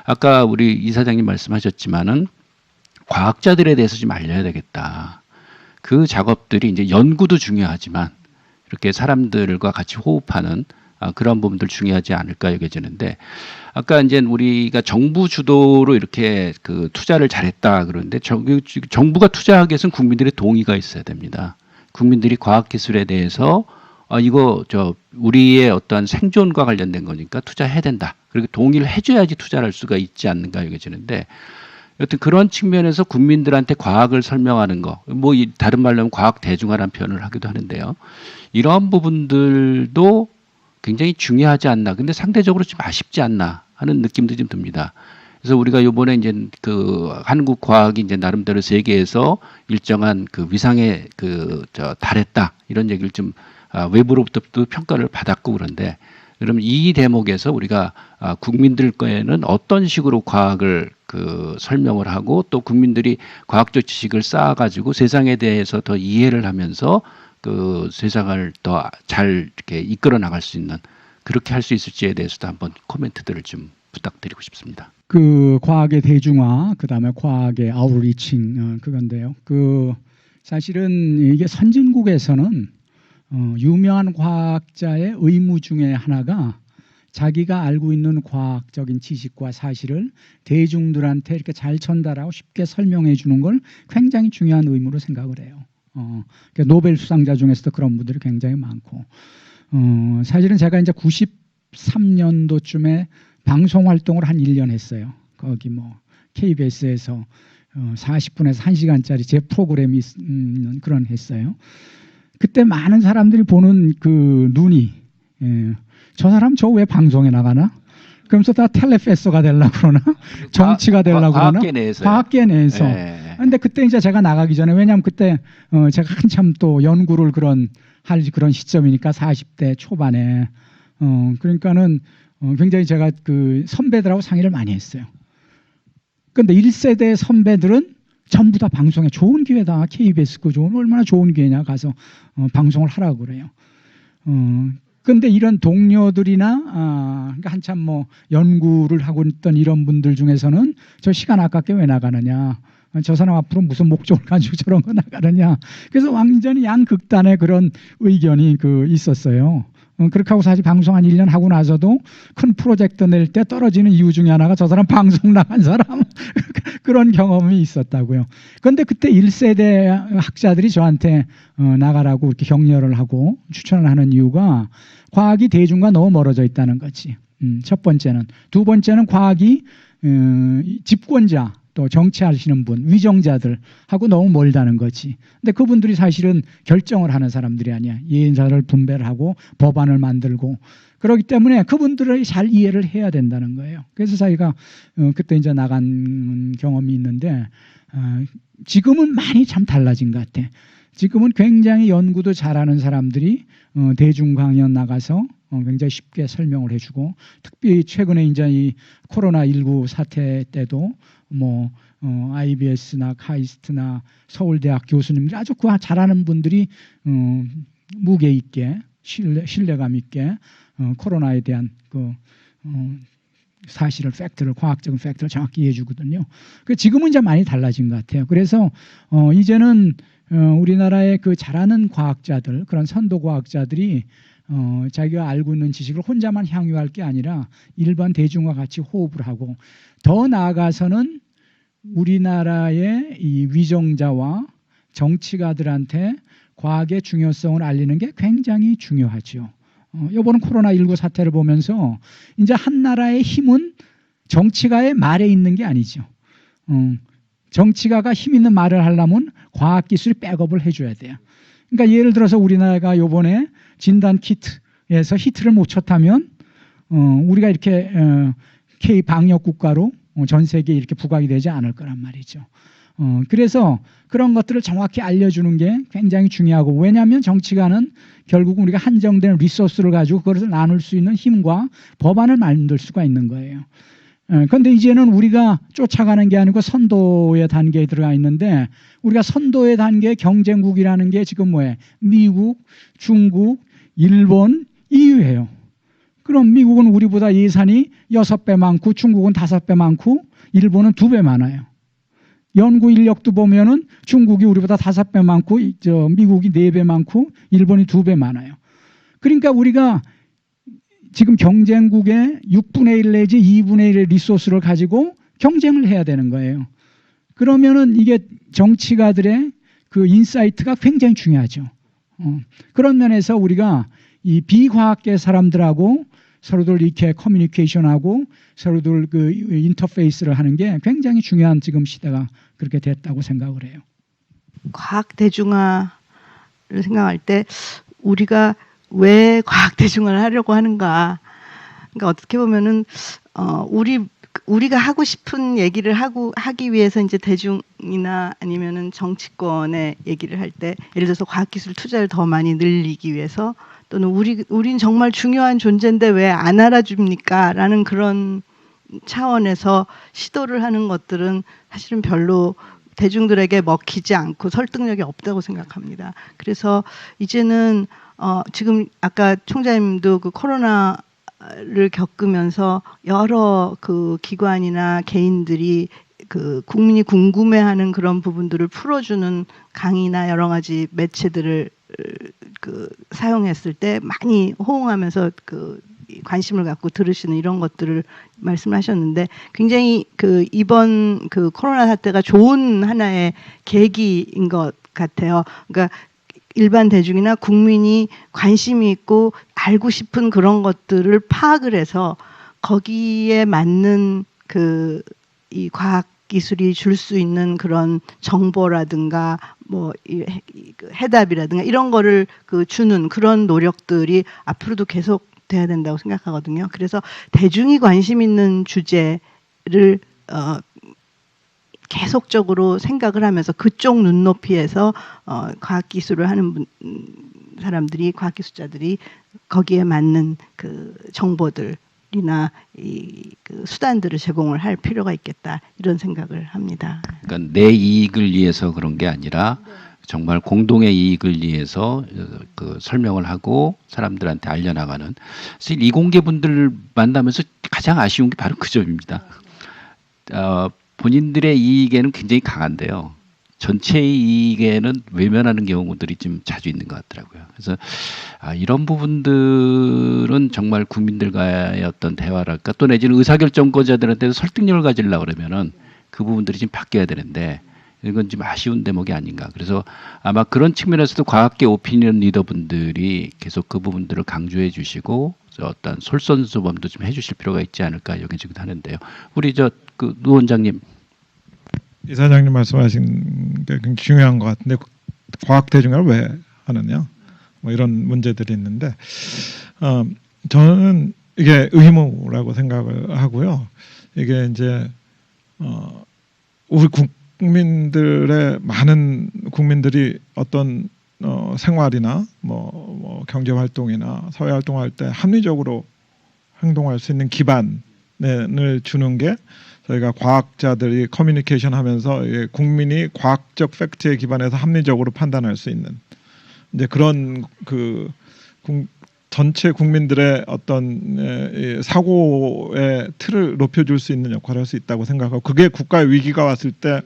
아까 우리 이 사장님 말씀하셨지만은 과학자들에 대해서 좀 알려야 되겠다. 그 작업들이 이제 연구도 중요하지만 이렇게 사람들과 같이 호흡하는 그런 부분들 중요하지 않을까 여겨지는데 아까 이제 우리가 정부 주도로 이렇게 그 투자를 잘했다 그러는데 정부가 투자하기 위해서는 국민들의 동의가 있어야 됩니다. 국민들이 과학기술에 대해서 이거 우리의 어떠한 생존과 관련된 거니까 투자해야 된다. 그리고 동의를 해줘야지 투자를 할 수가 있지 않는가 여겨지는데 여튼 그런 측면에서 국민들한테 과학을 설명하는 거, 뭐 다른 말로 하면 과학 대중화라는 표현을 하기도 하는데요. 이러한 부분들도 굉장히 중요하지 않나. 근데 상대적으로 좀 아쉽지 않나 하는 느낌도 좀 듭니다. 그래서 우리가 이번에 이제 그 한국 과학이 이제 나름대로 세계에서 일정한 그 위상에 달했다 이런 얘기를 좀 외부로부터 평가를 받았고 그런데 그러면 이 대목에서 우리가 국민들 거에는 어떤 식으로 과학을 설명을 하고 또 국민들이 과학적 지식을 쌓아가지고 세상에 대해서 더 이해를 하면서 그 세상을 더 잘 이렇게 이끌어 나갈 수 있는 그렇게 할 수 있을지에 대해서도 한번 코멘트들을 좀 부탁드리고 싶습니다. 그 과학의 대중화, 그 다음에 과학의 아웃리칭 그건데요. 사실은 이게 선진국에서는 유명한 과학자의 의무 중에 하나가 자기가 알고 있는 과학적인 지식과 사실을 대중들한테 이렇게 잘 전달하고 쉽게 설명해 주는 걸 굉장히 중요한 의무로 생각을 해요. 그러니까 노벨 수상자 중에서도 그런 분들이 굉장히 많고 사실은 제가 이제 93년도쯤에 방송 활동을 한 1년 했어요. 거기 뭐 KBS에서 40분에서 1시간짜리 제 프로그램이 있는 그런 했어요. 그때 많은 사람들이 보는 그 눈이 저 사람 저 왜 방송에 나가나? 그러면서 다 텔레페서가 되려고 그러나 정치가 되려고 그러나 과학계 내에서. 과학계 내에서. 예. 근데 그때 이제 제가 나가기 전에 왜냐하면 그때 제가 한참 또 연구를 할 그런 시점이니까 40대 초반에 그러니까는 굉장히 제가 그 선배들하고 상의를 많이 했어요. 근데 1세대 선배들은 전부 다 방송에 좋은 기회다. KBS 그 좋은 얼마나 좋은 기회냐 가서 방송을 하라고 그래요. 근데 이런 동료들이나 그러니까 한참 뭐 연구를 하고 있던 이런 분들 중에서는 저 시간 아깝게 왜 나가느냐. 저 사람 앞으로 무슨 목적을 가지고 저런 거 나가느냐. 그래서 완전히 양극단의 그런 의견이 있었어요. 그렇게 하고 사실 방송 한 1년 하고 나서도 큰 프로젝트 낼 때 떨어지는 이유 중에 하나가 저 사람 방송 나간 사람 그런 경험이 있었다고요. 그런데 그때 1세대 학자들이 저한테 나가라고 이렇게 격려를 하고 추천을 하는 이유가 과학이 대중과 너무 멀어져 있다는 거지. 첫 번째는. 두 번째는 과학이 집권자 또 정치하시는 분, 위정자들하고 너무 멀다는 거지. 근데 그분들이 사실은 결정을 하는 사람들이 아니야. 예인사를 분배를 하고 법안을 만들고 그렇기 때문에 그분들을 잘 이해를 해야 된다는 거예요. 그래서 자기가 그때 이제 나간 경험이 있는데 지금은 많이 참 달라진 것 같아. 지금은 굉장히 연구도 잘하는 사람들이 대중 강연 나가서 굉장히 쉽게 설명을 해주고 특히 최근에 이제 이 코로나19 사태 때도 뭐 IBS나 카이스트나 서울대학 교수님들이 아주 그 잘하는 분들이 무게 있게 신뢰감 있게 코로나에 대한 사실을 팩트를 과학적인 팩트를 정확히 해주거든요. 지금은 이제 많이 달라진 것 같아요. 그래서 이제는 우리나라의 그 잘하는 과학자들 그런 선도 과학자들이 자기가 알고 있는 지식을 혼자만 향유할 게 아니라 일반 대중과 같이 호흡을 하고 더 나아가서는 우리나라의 이 위정자와 정치가들한테 과학의 중요성을 알리는 게 굉장히 중요하죠. 이번 코로나19 사태를 보면서 이제 한 나라의 힘은 정치가의 말에 있는 게 아니죠. 정치가가 힘 있는 말을 하려면 과학기술이 백업을 해줘야 돼요. 그러니까 예를 들어서 우리나라가 이번에 진단 키트에서 히트를 못 쳤다면 우리가 이렇게 K 방역 국가로 전 세계에 이렇게 부각이 되지 않을 거란 말이죠. 그래서 그런 것들을 정확히 알려주는 게 굉장히 중요하고 왜냐하면 정치가는 결국 우리가 한정된 리소스를 가지고 그것을 나눌 수 있는 힘과 법안을 만들 수가 있는 거예요. 그런데 이제는 우리가 쫓아가는 게 아니고 선도의 단계에 들어가 있는데 우리가 선도의 단계의 경쟁국이라는 게 지금 뭐예요? 미국, 중국, 일본, EU예요. 그럼 미국은 우리보다 예산이 6배 많고 중국은 5배 많고 일본은 2배 많아요. 연구 인력도 보면은 중국이 우리보다 5배 많고 미국이 4배 많고 일본이 2배 많아요. 그러니까 우리가 지금 경쟁국의 6분의 1 내지 2분의 1의 리소스를 가지고 경쟁을 해야 되는 거예요. 그러면은 이게 정치가들의 그 인사이트가 굉장히 중요하죠. 그런 면에서 우리가 이 비과학계 사람들하고 서로들 이렇게 커뮤니케이션하고 서로들 그 인터페이스를 하는 게 굉장히 중요한 지금 시대가 그렇게 됐다고 생각을 해요. 과학 대중화를 생각할 때 우리가 왜 과학 대중화를 하려고 하는가? 그러니까 어떻게 보면은 우리가 하고 싶은 얘기를 하기 위해서 이제 대중이나 아니면은 정치권의 얘기를 할 때 예를 들어서 과학기술 투자를 더 많이 늘리기 위해서 또는 우린 정말 중요한 존재인데 왜 안 알아줍니까? 라는 그런 차원에서 시도를 하는 것들은 사실은 별로 대중들에게 먹히지 않고 설득력이 없다고 생각합니다. 그래서 이제는 지금 아까 총장님도 그 코로나를 겪으면서 여러 그 기관이나 개인들이 그 국민이 궁금해하는 그런 부분들을 풀어주는 강의나 여러 가지 매체들을 사용했을 때 많이 호응하면서 관심을 갖고 들으시는 이런 것들을 말씀하셨는데 굉장히 이번 코로나 사태가 좋은 하나의 계기인 것 같아요. 그러니까 일반 대중이나 국민이 관심이 있고 알고 싶은 그런 것들을 파악을 해서 거기에 맞는 이 과학 기술이 줄 수 있는 그런 정보라든가 뭐 해답이라든가 이런 거를 주는 그런 노력들이 앞으로도 계속 돼야 된다고 생각하거든요. 그래서 대중이 관심 있는 주제를 계속적으로 생각을 하면서 그쪽 눈높이에서 과학기술을 하는 사람들이, 과학기술자들이 거기에 맞는 그 정보들이나 그 수단들을 제공을 할 필요가 있겠다, 이런 생각을 합니다. 그러니까 내 이익을 위해서 그런 게 아니라 정말 공동의 이익을 위해서 그 설명을 하고 사람들한테 알려나가는. 사실 이공계 분들 만나면서 가장 아쉬운 게 바로 그 점입니다. 본인들의 이익에는 굉장히 강한데요. 전체의 이익에는 외면하는 경우들이 좀 자주 있는 것 같더라고요. 그래서 이런 부분들은 정말 국민들과의 어떤 대화랄까, 또 내지는 의사결정권자들한테도 설득력을 가지려고 그러면은 그 부분들이 좀 바뀌어야 되는데, 이건 좀 아쉬운 대목이 아닌가. 그래서 아마 그런 측면에서도 과학계 오피니언 리더분들이 계속 그 부분들을 강조해 주시고 어떤 솔선수범도 좀 해주실 필요가 있지 않을까 여겨지기도 하는데요. 우리 그 노 원장님. 이사장님 말씀하신 게 굉장히 중요한 것 같은데, 과학 대중화를 왜 하느냐, 뭐 이런 문제들이 있는데, 저는 이게 의무라고 생각을 하고요. 이게 이제 우리 국민들의 많은 국민들이 어떤 생활이나 뭐 경제 활동이나 사회 활동할 때 합리적으로 행동할 수 있는 기반을 주는 게, 저희가 과학자들이 커뮤니케이션 하면서 국민이 과학적 팩트에 기반해서 합리적으로 판단할 수 있는 이제 그런 전체 국민들의 어떤 사고의 틀을 높여줄 수 있는 역할을 할 수 있다고 생각하고, 그게 국가의 위기가 왔을 때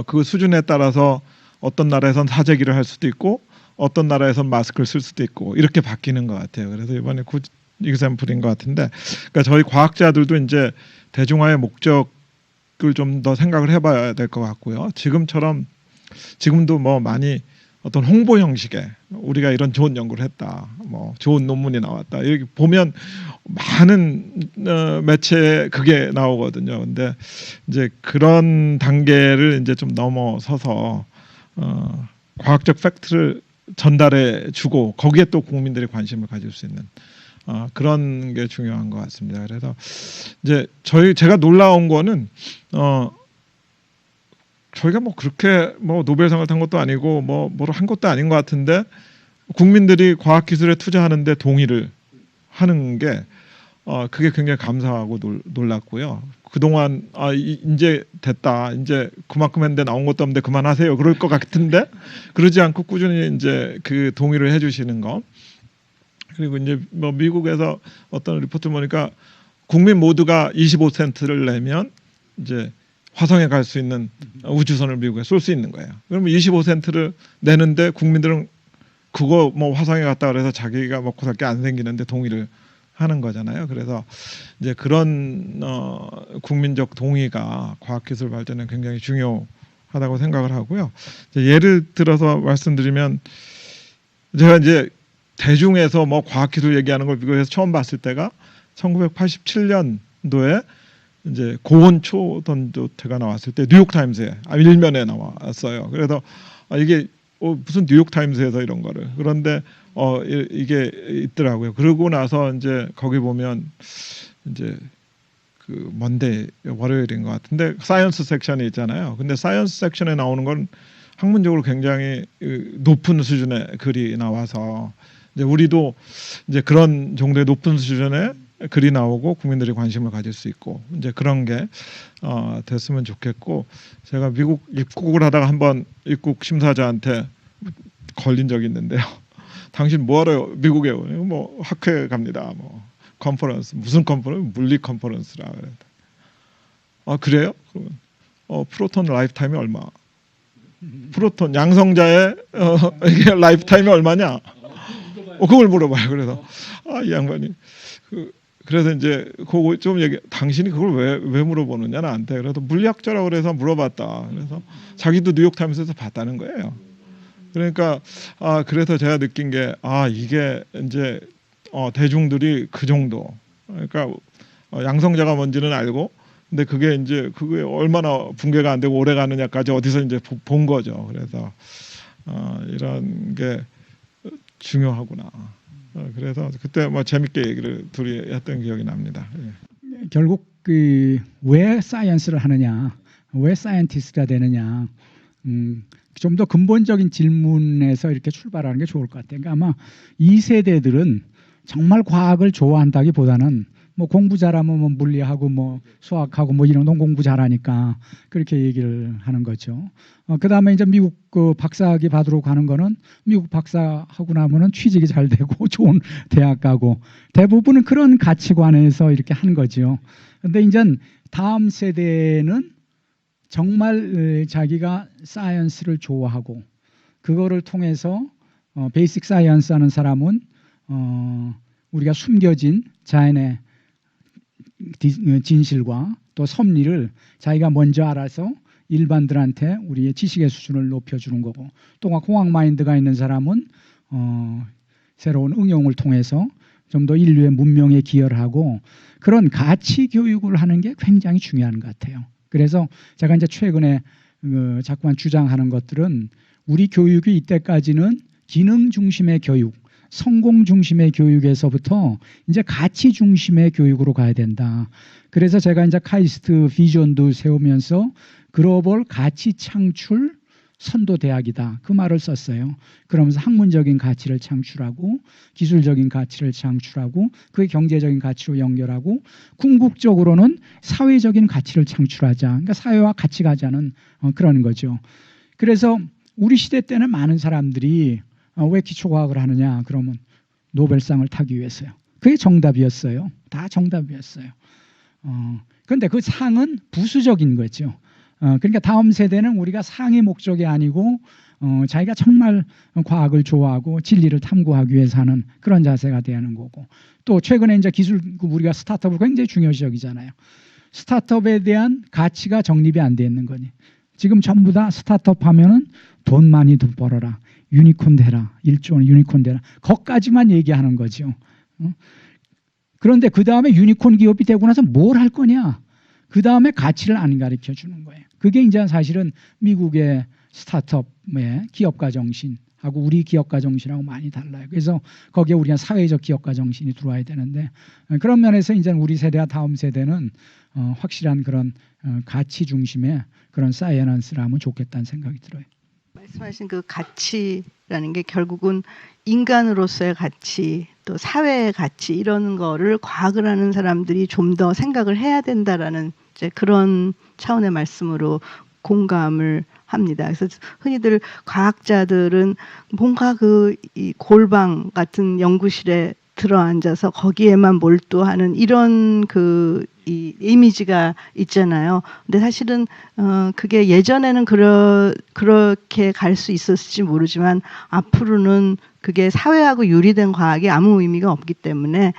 그 수준에 따라서 어떤 나라에선 사재기를 할 수도 있고 어떤 나라에선 마스크를 쓸 수도 있고 이렇게 바뀌는 것 같아요. 그래서 이번에 굿 이그샘플인 것 같은데, 그러니까 저희 과학자들도 이제 대중화의 목적을 좀 더 생각을 해봐야 될 것 같고요. 지금도 뭐 많이 어떤 홍보 형식의 우리가 이런 좋은 연구를 했다, 뭐 좋은 논문이 나왔다, 여기 보면 많은 매체에 그게 나오거든요. 근데 이제 그런 단계를 이제 좀 넘어서서 과학적 팩트를 전달해 주고 거기에 또 국민들이 관심을 가질 수 있는 그런 게 중요한 것 같습니다. 그래서 이제 제가 놀라운 거는 저희가 뭐 그렇게 뭐 노벨상을 탄 것도 아니고 뭐를 한 것도 아닌 것 같은데, 국민들이 과학기술에 투자하는데 동의를 하는 게 그게 굉장히 감사하고 놀랐고요. 그동안 이제 됐다, 이제 그만큼 했는데 나온 것도 없는데 그만하세요, 그럴 것 같은데 그러지 않고 꾸준히 이제 그 동의를 해주시는 거. 그리고 이제 뭐 미국에서 어떤 리포트 보니까 국민 모두가 25센트를 내면 이제 화성에 갈 수 있는 우주선을 미국에 쏠 수 있는 거예요. 그러면 25센트를 내는데 국민들은 그거 뭐 화성에 갔다 그래서 자기가 먹고 살 게 안 생기는데 동의를 하는 거잖아요. 그래서 이제 그런 국민적 동의가 과학기술 발전에 굉장히 중요하다고 생각을 하고요. 예를 들어서 말씀드리면, 제가 이제 대중에서 뭐 과학기술 얘기하는 걸 미국에서 처음 봤을 때가 1987년도에 이제 고온 초던조체가 나왔을 때 뉴욕타임스에 일면에 나왔어요. 그래서 이게 무슨 뉴욕타임스에서 이런 거를, 그런데 이게 있더라고요. 그러고 나서 이제 거기 보면 이제 그 먼데이, 월요일인 것 같은데 사이언스 섹션이 있잖아요. 근데 사이언스 섹션에 나오는 건 학문적으로 굉장히 높은 수준의 글이 나와서, 이제 우리도 이제 그런 정도의 높은 수준의 글이 나오고 국민들이 관심을 가질 수 있고 이제 그런 게 됐으면 좋겠고, 제가 미국 입국을 하다가 한번 입국 심사자한테 걸린 적이 있는데요. 당신 뭐하러 미국에 오냐? 뭐 학회 갑니다. 뭐 컨퍼런스, 무슨 컨퍼런스? 물리 컨퍼런스라. 그래요? 그러면 프로톤 라이프타임이 얼마? 프로톤 양성자의 이게 라이프타임이 얼마냐? 그걸 물어봐요. 그래서 이 양반이 그래서 이제 그거 좀 당신이 그걸 왜 물어보느냐 나한테. 그래서 물리학자라고 그래서 물어봤다. 그래서 자기도 뉴욕타임스에서 봤다는 거예요. 그러니까 그래서 제가 느낀 게 이게 이제 대중들이 그 정도, 그러니까 양성자가 뭔지는 알고, 근데 그게 얼마나 붕괴가 안 되고 오래 가느냐까지 어디서 이제 본 거죠. 그래서 이런 게 중요하구나. 그래서 그때 뭐 재밌게 얘기를 둘이 했던 기억이 납니다. 예. 결국 그 왜 사이언스를 하느냐, 왜 사이언티스트가 되느냐, 좀 더 근본적인 질문에서 이렇게 출발하는 게 좋을 것 같아요. 그러니까 아마 이 세대들은 정말 과학을 좋아한다기보다는 뭐 공부 잘하면 뭐 물리하고 뭐 수학하고 뭐 이런 건 공부 잘하니까 그렇게 얘기를 하는 거죠. 그다음에 이제 미국 그 박사학위 받으러 가는 거는 미국 박사하고 나면은 취직이 잘 되고 좋은 대학 가고 대부분은 그런 가치관에서 이렇게 하는 거죠. 근데 이제 다음 세대는 정말 자기가 사이언스를 좋아하고 그거를 통해서 베이직 사이언스 하는 사람은 우리가 숨겨진 자연의 진실과 또 섭리를 자기가 먼저 알아서 일반들한테 우리의 지식의 수준을 높여주는 거고 또 공학 마인드가 있는 사람은 새로운 응용을 통해서 좀 더 인류의 문명에 기여를 하고 그런 가치 교육을 하는 게 굉장히 중요한 것 같아요. 그래서 제가 이제 최근에 자꾸만 주장하는 것들은 우리 교육이 이때까지는 기능 중심의 교육, 성공 중심의 교육에서부터 이제 가치 중심의 교육으로 가야 된다. 그래서 제가 이제 카이스트 비전도 세우면서 글로벌 가치 창출 선도 대학이다. 그 말을 썼어요. 그러면서 학문적인 가치를 창출하고 기술적인 가치를 창출하고 그게 경제적인 가치로 연결하고 궁극적으로는 사회적인 가치를 창출하자. 그러니까 사회와 같이 가자는 그런 거죠. 그래서 우리 시대 때는 많은 사람들이 왜 기초과학을 하느냐 그러면 노벨상을 타기 위해서요. 그게 정답이었어요. 다 정답이었어요. 그런데 그 상은 부수적인 거죠. 그러니까 다음 세대는 우리가 상의 목적이 아니고 자기가 정말 과학을 좋아하고 진리를 탐구하기 위해서 하는 그런 자세가 되는 거고 또 최근에 이제 기술 우리가 스타트업을 굉장히 중요시 여기잖아요. 스타트업에 대한 가치가 정립이 안 돼 있는 거니 지금 전부 다 스타트업 하면은 돈 많이 벌어라 유니콘 되라 1조 원 유니콘 되라 거기까지만 얘기하는 거죠. 그런데 그 다음에 유니콘 기업이 되고 나서 뭘 할 거냐? 그 다음에 가치를 안 가르쳐 주는 거예요. 그게 이제 사실은 미국의 스타트업의 기업가 정신하고 우리 기업가 정신하고 많이 달라요. 그래서 거기에 우리가 사회적 기업가 정신이 들어와야 되는데 그런 면에서 이제 우리 세대와 다음 세대는 확실한 그런 가치 중심의 그런 사이언스를 하면 좋겠다는 생각이 들어요. 말씀하신 그 가치라는 게 결국은 인간으로서의 가치 또 사회의 가치 이런 거를 과학을 하는 사람들이 좀 더 생각을 해야 된다라는 이제 그런 차원의 말씀으로 공감을 합니다. 그래서 흔히들 과학자들은 뭔가 이 골방 같은 연구실에 들어앉아서 거기에만 몰두하는 이런 이 이미지가 있잖아요. 근데 사실은 그게 예전에는 그렇게 갈 수 있었을지 모르지만 앞으로는 그게 사회하고 유리된 과학이 아무 의미가 없기 때문에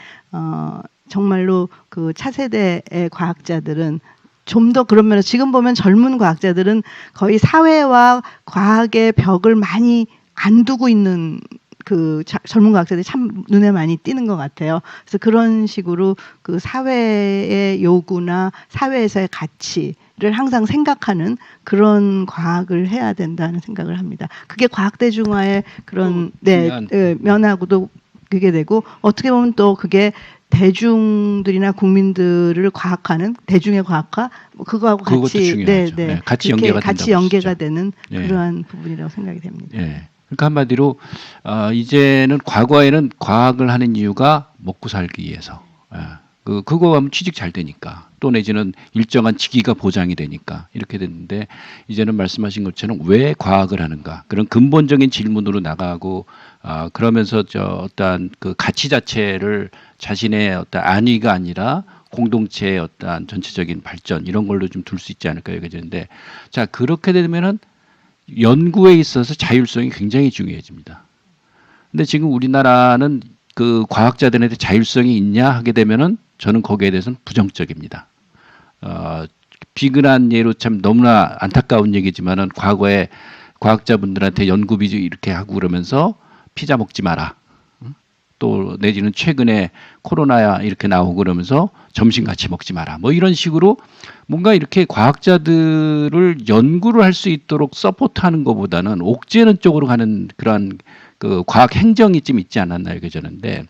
정말로 그 차세대의 과학자들은 좀 더 그런 면에서 지금 보면 젊은 과학자들은 거의 사회와 과학의 벽을 많이 안 두고 있는 그 젊은 과학자들이 참 눈에 많이 띄는 것 같아요. 그래서 그런 식으로 그 사회의 요구나 사회에서의 가치를 항상 생각하는 그런 과학을 해야 된다는 생각을 합니다. 그게 과학대중화의 그런 면하고도 그게 되고 어떻게 보면 또 그게 대중들이나 국민들을 과학하는 대중의 과학화 그거하고 같이 같이 연계가 되는 그러한 부분이라고 생각이 됩니다. 네. 그러니까 한마디로 이제는 과거에는 과학을 하는 이유가 먹고 살기 위해서 그거 하면 취직 잘 되니까 또 내지는 일정한 직위가 보장이 되니까 이렇게 됐는데 이제는 말씀하신 것처럼 왜 과학을 하는가 그런 근본적인 질문으로 나가고 그러면서 어떠한 그 가치 자체를 자신의 어떤 안위가 아니라 공동체의 어떠한 전체적인 발전 이런 걸로 좀 둘 수 있지 않을까 여겨지는데 자 그렇게 되면은 연구에 있어서 자율성이 굉장히 중요해집니다. 근데 지금 우리나라는 그 과학자들한테 자율성이 있냐 하게 되면은 저는 거기에 대해서는 부정적입니다. 비근한 예로 참 너무나 안타까운 얘기지만은 과거에 과학자분들한테 연구비 이렇게 하고 그러면서 피자 먹지 마라. 또 내지는 최근에 코로나야 이렇게 나오고 그러면서 점심 같이 먹지 마라. 뭐 이런 식으로 뭔가 이렇게 과학자들을 연구를 할 수 있도록 서포트하는 것보다는 옥죄는 쪽으로 가는 그러한 그 과학 행정이 좀 있지 않았나 여겨지는데,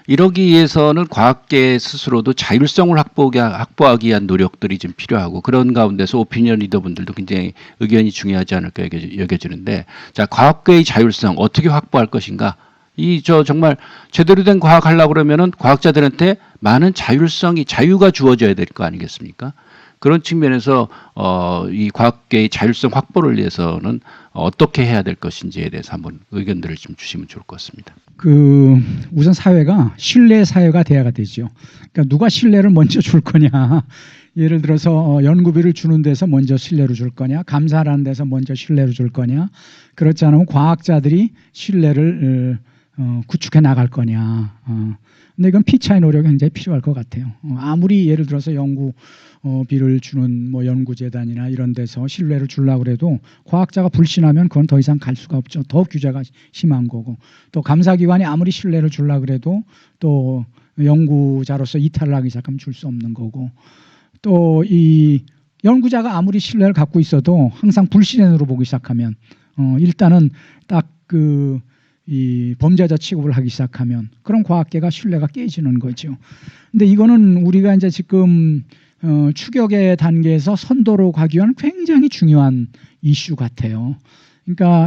이러기 위해서는 과학계 스스로도 자율성을 확보하기 위한 노력들이 좀 필요하고, 그런 가운데서 오피니언 리더분들도 굉장히 의견이 중요하지 않을까 여겨지는데, 자, 과학계의 자율성 어떻게 확보할 것인가? 정말 제대로 된 과학 하려고 그러면은 과학자들한테 많은 자유가 주어져야 될 거 아니겠습니까? 그런 측면에서 이 과학계의 자율성 확보를 위해서는 어떻게 해야 될 것인지에 대해서 한번 의견들을 좀 주시면 좋을 것 같습니다. 우선 사회가 신뢰 사회가 돼야 되죠. 그러니까 누가 신뢰를 먼저 줄 거냐. 예를 들어서 연구비를 주는 데서 먼저 신뢰를 줄 거냐, 감사하는 데서 먼저 신뢰를 줄 거냐, 그렇지 않으면 과학자들이 신뢰를 구축해 나갈 거냐. 근데 이건 피차의 노력이 굉장히 필요할 것 같아요. 아무리 예를 들어서 연구비를 주는 뭐 연구재단이나 이런 데서 신뢰를 주려고 해도 과학자가 불신하면 그건 더 이상 갈 수가 없죠. 더 규제가 심한 거고, 또 감사기관이 아무리 신뢰를 주려고 해도 또 연구자로서 이탈을 하기 시작하면 줄 수 없는 거고, 또 이 연구자가 아무리 신뢰를 갖고 있어도 항상 불신의 눈으로 보기 시작하면 일단은 딱 이 범죄자 취급을 하기 시작하면 그런 과학계가 신뢰가 깨지는 거죠. 근데 이거는 우리가 이제 지금 추격의 단계에서 선도로 가기 위한 굉장히 중요한 이슈 같아요. 그러니까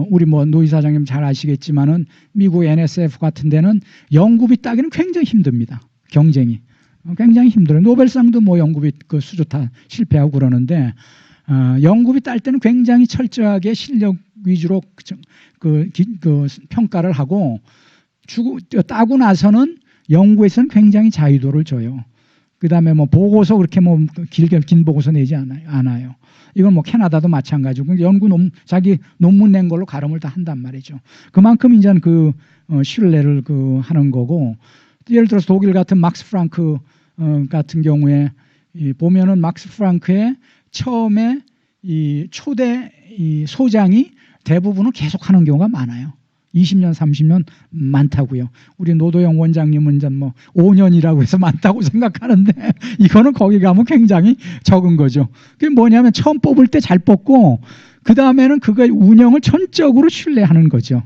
우리 뭐 노 이사장님 잘 아시겠지만은 미국 NSF 같은 데는 연구비 따기는 굉장히 힘듭니다. 경쟁이 굉장히 힘들어요. 노벨상도 뭐 연구비 그 수조 다 실패하고 그러는데 연구비 딸 때는 굉장히 철저하게 실력 위주로 평가를 하고 따고 나서는 연구에서는 굉장히 자유도를 줘요. 그다음에 뭐 보고서 그렇게 뭐 긴 보고서 내지 않아요. 이건 뭐 캐나다도 마찬가지고 자기 논문 낸 걸로 가름을 다 한단 말이죠. 그만큼 이제 신뢰를 하는 거고, 예를 들어서 독일 같은 막스 프랑크 같은 경우에 보면은 막스 프랑크의 처음에 이 초대 이 소장이 대부분은 계속하는 경우가 많아요. 20년, 30년 많다고요. 우리 노도영 원장님은 이제 뭐 5년이라고 해서 많다고 생각하는데 이거는 거기 가면 굉장히 적은 거죠. 그게 뭐냐면 처음 뽑을 때 잘 뽑고 그 다음에는 그거 운영을 전적으로 신뢰하는 거죠.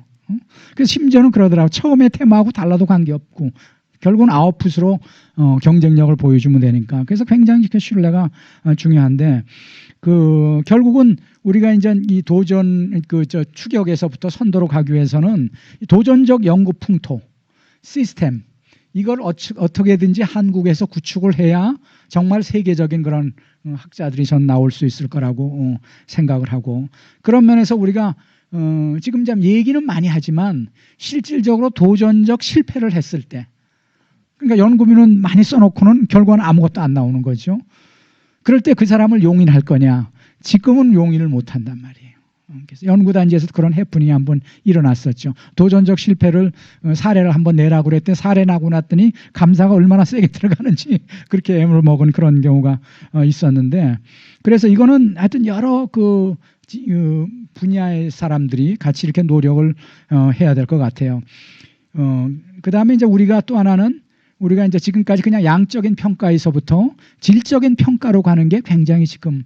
그래서 심지어는 그러더라고요. 처음에 테마하고 달라도 관계없고 결국은 아웃풋으로 경쟁력을 보여주면 되니까. 그래서 굉장히 신뢰가 중요한데 결국은 우리가 이제 이 도전 추격에서부터 선도로 가기 위해서는 도전적 연구 풍토, 시스템 이걸 어떻게든지 한국에서 구축을 해야 정말 세계적인 그런 학자들이 전 나올 수 있을 거라고 생각을 하고, 그런 면에서 우리가 지금 좀 얘기는 많이 하지만 실질적으로 도전적 실패를 했을 때, 그러니까 연구비는 많이 써놓고는 결과는 아무것도 안 나오는 거죠. 그럴 때 그 사람을 용인할 거냐? 지금은 용인을 못한단 말이에요. 그래서 연구단지에서 그런 해프닝이 한번 일어났었죠. 도전적 실패를 사례를 한번 내라고 그랬더니 사례 나고 났더니 감사가 얼마나 세게 들어가는지 그렇게 애물 먹은 그런 경우가 있었는데, 그래서 이거는 하여튼 여러 분야의 사람들이 같이 이렇게 노력을 해야 될 것 같아요. 그 다음에 이제 우리가 또 하나는 우리가 이제 지금까지 그냥 양적인 평가에서부터 질적인 평가로 가는 게 굉장히 지금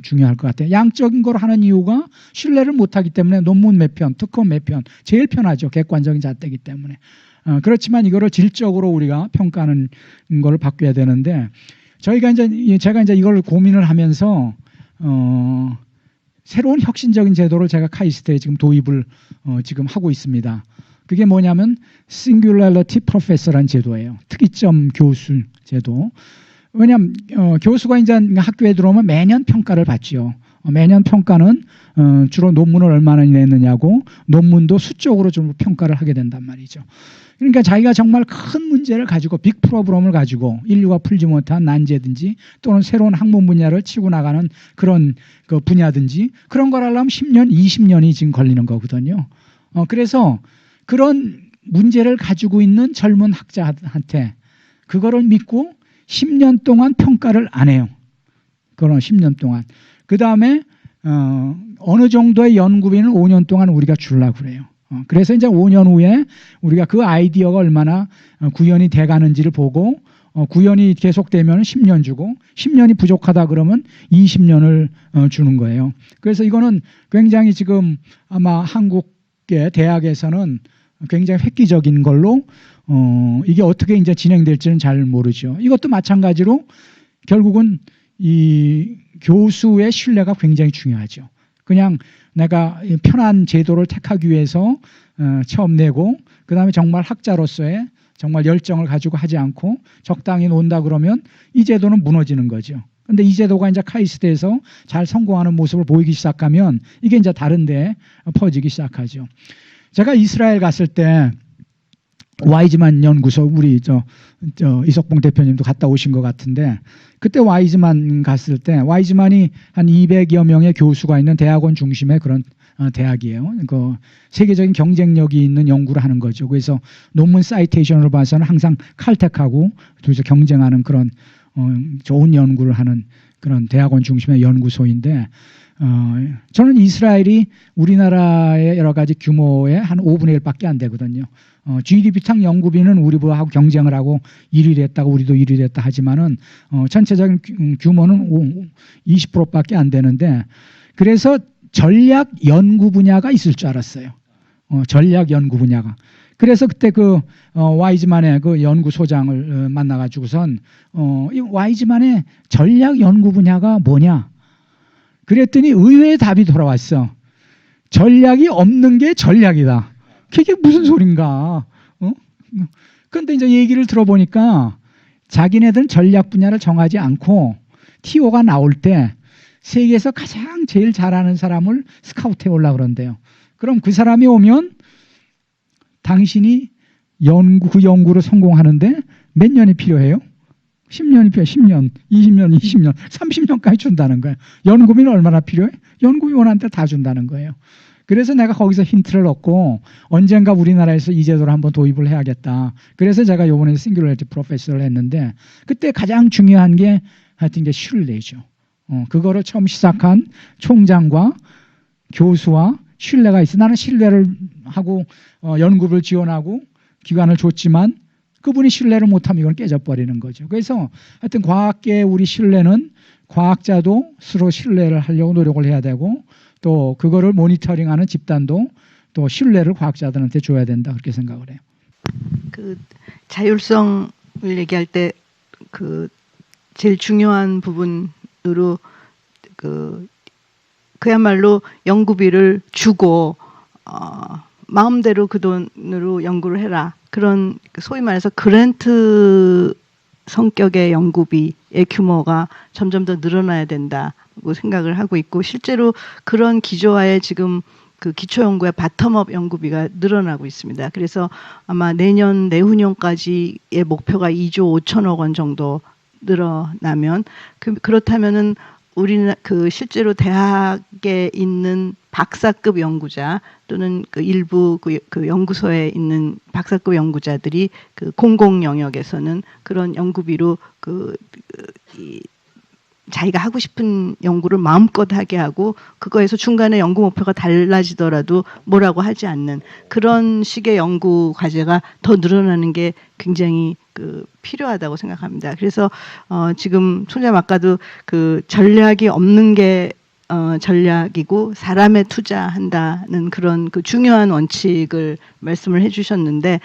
중요할 것 같아요. 양적인 걸 하는 이유가 신뢰를 못하기 때문에 논문 몇 편, 특허 몇 편 제일 편하죠. 객관적인 잣대이기 때문에. 그렇지만 이거를 질적으로 우리가 평가하는 걸 바뀌어야 되는데, 제가 이제 이걸 고민을 하면서 새로운 혁신적인 제도를 제가 카이스트에 지금 도입을 지금 하고 있습니다. 그게 뭐냐면 Singularity Professor라는 제도예요. 특이점 교수 제도. 왜냐하면 교수가 이제 학교에 들어오면 매년 평가를 받죠. 매년 평가는 주로 논문을 얼마나 냈느냐고, 논문도 수적으로 좀 평가를 하게 된단 말이죠. 그러니까 자기가 정말 큰 문제를 가지고 빅 프로브럼을 가지고 인류가 풀지 못한 난제든지 또는 새로운 학문 분야를 치고 나가는 그런 분야든지 그런 걸 하려면 10년, 20년이 지금 걸리는 거거든요. 그래서 그런 문제를 가지고 있는 젊은 학자한테 그거를 믿고 10년 동안 평가를 안 해요. 그런 10년 동안. 그 다음에 어느 정도의 연구비는 5년 동안 우리가 주려고 그래요. 그래서 이제 5년 후에 우리가 그 아이디어가 얼마나 구현이 돼가는지를 보고 구현이 계속되면 10년 주고 10년이 부족하다 그러면 20년을 주는 거예요. 그래서 이거는 굉장히 지금 아마 한국의 대학에서는 굉장히 획기적인 걸로 이게 어떻게 이제 진행될지는 잘 모르죠. 이것도 마찬가지로 결국은 이 교수의 신뢰가 굉장히 중요하죠. 그냥 내가 편한 제도를 택하기 위해서 처음 내고 그다음에 정말 학자로서의 정말 열정을 가지고 하지 않고 적당히 논다 그러면 이 제도는 무너지는 거죠. 근데 이 제도가 이제 카이스트에서 잘 성공하는 모습을 보이기 시작하면 이게 이제 다른 데 퍼지기 시작하죠. 제가 이스라엘 갔을 때 와이즈만 연구소 우리 이석봉 대표님도 갔다 오신 것 같은데 그때 와이즈만 갔을 때 와이즈만이 한 200여 명의 교수가 있는 대학원 중심의 그런 대학이에요. 그 세계적인 경쟁력이 있는 연구를 하는 거죠. 그래서 논문 사이테이션으로 봐서는 항상 칼텍하고 둘이서 경쟁하는 그런 좋은 연구를 하는 그런 대학원 중심의 연구소인데 저는 이스라엘이 우리나라의 여러 가지 규모의 한 5분의 1밖에 안 되거든요. GDP탕 연구비는 우리하고 경쟁을 하고 1위를 했다고 우리도 1위를 했다 하지만은 전체적인 규모는 20%밖에 안 되는데 그래서 전략 연구 분야가 있을 줄 알았어요. 전략 연구 분야가. 그래서 그때 그 와이즈만의 그 연구소장을 만나가지고선 이 와이즈만의 전략 연구 분야가 뭐냐? 그랬더니 의외의 답이 돌아왔어. 전략이 없는 게 전략이다. 그게 무슨 소린가? 그런데 이제 얘기를 들어보니까 자기네들은 전략 분야를 정하지 않고 TO가 나올 때 세계에서 가장 제일 잘하는 사람을 스카우트해 오려고 그런대요. 그럼 그 사람이 오면 당신이 그 연구를 성공하는데 몇 년이 필요해요? 10년이 필요해. 10년, 20년, 20년, 30년까지 준다는 거예요. 연구비는 얼마나 필요해? 연구비 원하는 데 다 준다는 거예요. 그래서 내가 거기서 힌트를 얻고 언젠가 우리나라에서 이 제도를 한번 도입을 해야겠다. 그래서 제가 이번에 싱귤러리티 프로페서를 했는데 그때 가장 중요한 게 하여튼 게 신뢰죠. 그거를 처음 시작한 총장과 교수와 신뢰가 있어. 나는 신뢰를 하고 연구를 지원하고 기관을 줬지만 그분이 신뢰를 못하면 이건 깨져버리는 거죠. 그래서 하여튼 과학계의 우리 신뢰는 과학자도 스스로 신뢰를 하려고 노력을 해야 되고 또 그거를 모니터링하는 집단도 또 신뢰를 과학자들한테 줘야 된다 그렇게 생각을 해요. 그 자율성을 얘기할 때 그 제일 중요한 부분으로 그야말로 연구비를 주고 마음대로 그 돈으로 연구를 해라. 그런 소위 말해서 그랜트 성격의 연구비의 규모가 점점 더 늘어나야 된다고 생각을 하고 있고 실제로 그런 기조하에 지금 그 기초연구의 바텀업 연구비가 늘어나고 있습니다. 그래서 아마 내년 내후년까지의 목표가 2조 5천억 원 정도 늘어나면 그렇다면은 우리는 그 실제로 대학에 있는 박사급 연구자 또는 그 일부 그 연구소에 있는 박사급 연구자들이 그 공공 영역에서는 그런 연구비로 자기가 하고 싶은 연구를 마음껏 하게 하고 그거에서 중간에 연구 목표가 달라지더라도 뭐라고 하지 않는 그런 식의 연구 과제가 더 늘어나는 게 굉장히 필요하다고 생각합니다. 그래서 지금 총장님 아까도 그 전략이 없는 게 전략이고 사람에 투자한다는 그런 그 중요한 원칙을 말씀을 해주셨는데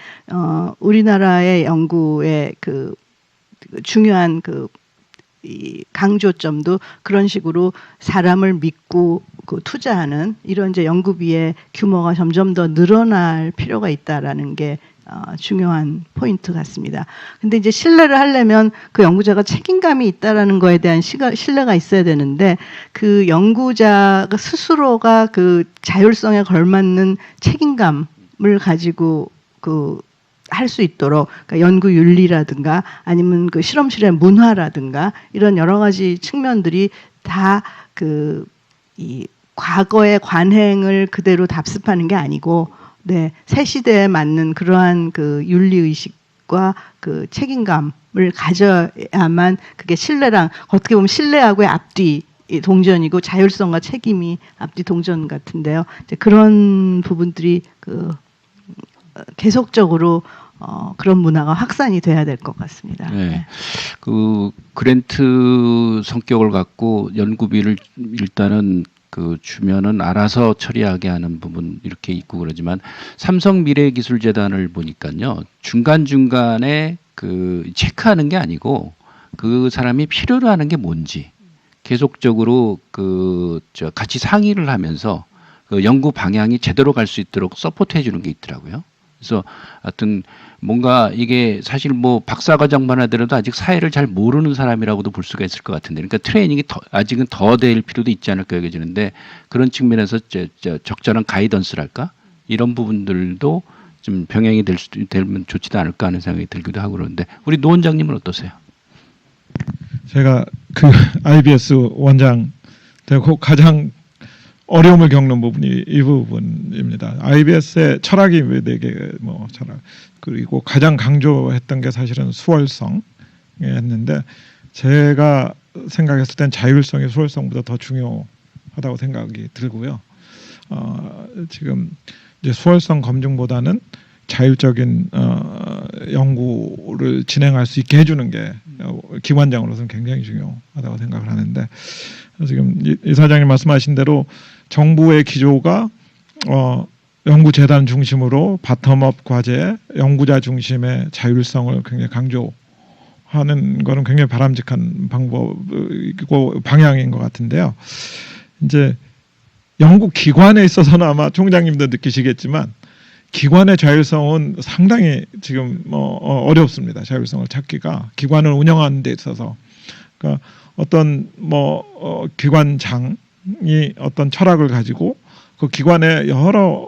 우리나라의 연구의 그 중요한 이 강조점도 그런 식으로 사람을 믿고 투자하는 이런 이제 연구비의 규모가 점점 더 늘어날 필요가 있다라는 게 중요한 포인트 같습니다. 근데 이제 신뢰를 하려면 그 연구자가 책임감이 있다라는 거에 대한 신뢰가 있어야 되는데 그 연구자가 스스로가 그 자율성에 걸맞는 책임감을 가지고 할 수 있도록 그러니까 연구 윤리라든가 아니면 그 실험실의 문화라든가 이런 여러 가지 측면들이 다 이 과거의 관행을 그대로 답습하는 게 아니고 새 시대에 맞는 그러한 그 윤리 의식과 그 책임감을 가져야만 그게 신뢰랑 어떻게 보면 신뢰하고의 앞뒤 이 동전이고 자율성과 책임이 앞뒤 동전 같은데요. 이제 그런 부분들이 계속적으로 그런 문화가 확산이 돼야 될 것 같습니다. 네. 그 그랜트 성격을 갖고 연구비를 일단은 주면은 알아서 처리하게 하는 부분 이렇게 있고 그러지만 삼성 미래기술재단을 보니까요. 중간중간에 체크하는 게 아니고 그 사람이 필요로 하는 게 뭔지 계속적으로 같이 상의를 하면서 연구 방향이 제대로 갈 수 있도록 서포트해 주는 게 있더라고요. 그래서 하여튼 뭔가 이게 사실 뭐 박사과정만 하더라도 아직 사회를 잘 모르는 사람이라고도 볼 수가 있을 것 같은데, 그러니까 트레이닝이 아직은 더 될 필요도 있지 않을까 여겨지는데, 그런 측면에서 적절한 가이던스랄까 이런 부분들도 좀 병행이 되면 좋지도 않을까 하는 생각이 들기도 하고 그러는데, 우리 노 원장님은 어떠세요? 제가 IBS 원장 되고 가장 어려움을 겪는 부분이 이 부분입니다. IBS의 철학이 되게 철학, 그리고 가장 강조했던 게 사실은 수월성이었는데, 제가 생각했을 땐 자율성이 수월성보다 더 중요하다고 생각이 들고요. 지금 이제 수월성 검증보다는 자율적인 연구를 진행할 수 있게 해주는 게 기관장으로서는 굉장히 중요하다고 생각을 하는데, 지금 이 사장님 말씀하신 대로 정부의 기조가 연구재단 중심으로 바텀업 과제, 연구자 중심의 자율성을 굉장히 강조하는 것은 굉장히 바람직한 방법이고 방향인 것 같은데요. 이제 연구기관에 있어서는 아마 총장님도 느끼시겠지만 기관의 자율성은 상당히 지금 어렵습니다. 자율성을 찾기가 기관을 운영하는 데 있어서, 그러니까 어떤 기관장이 어떤 철학을 가지고 그 기관의 여러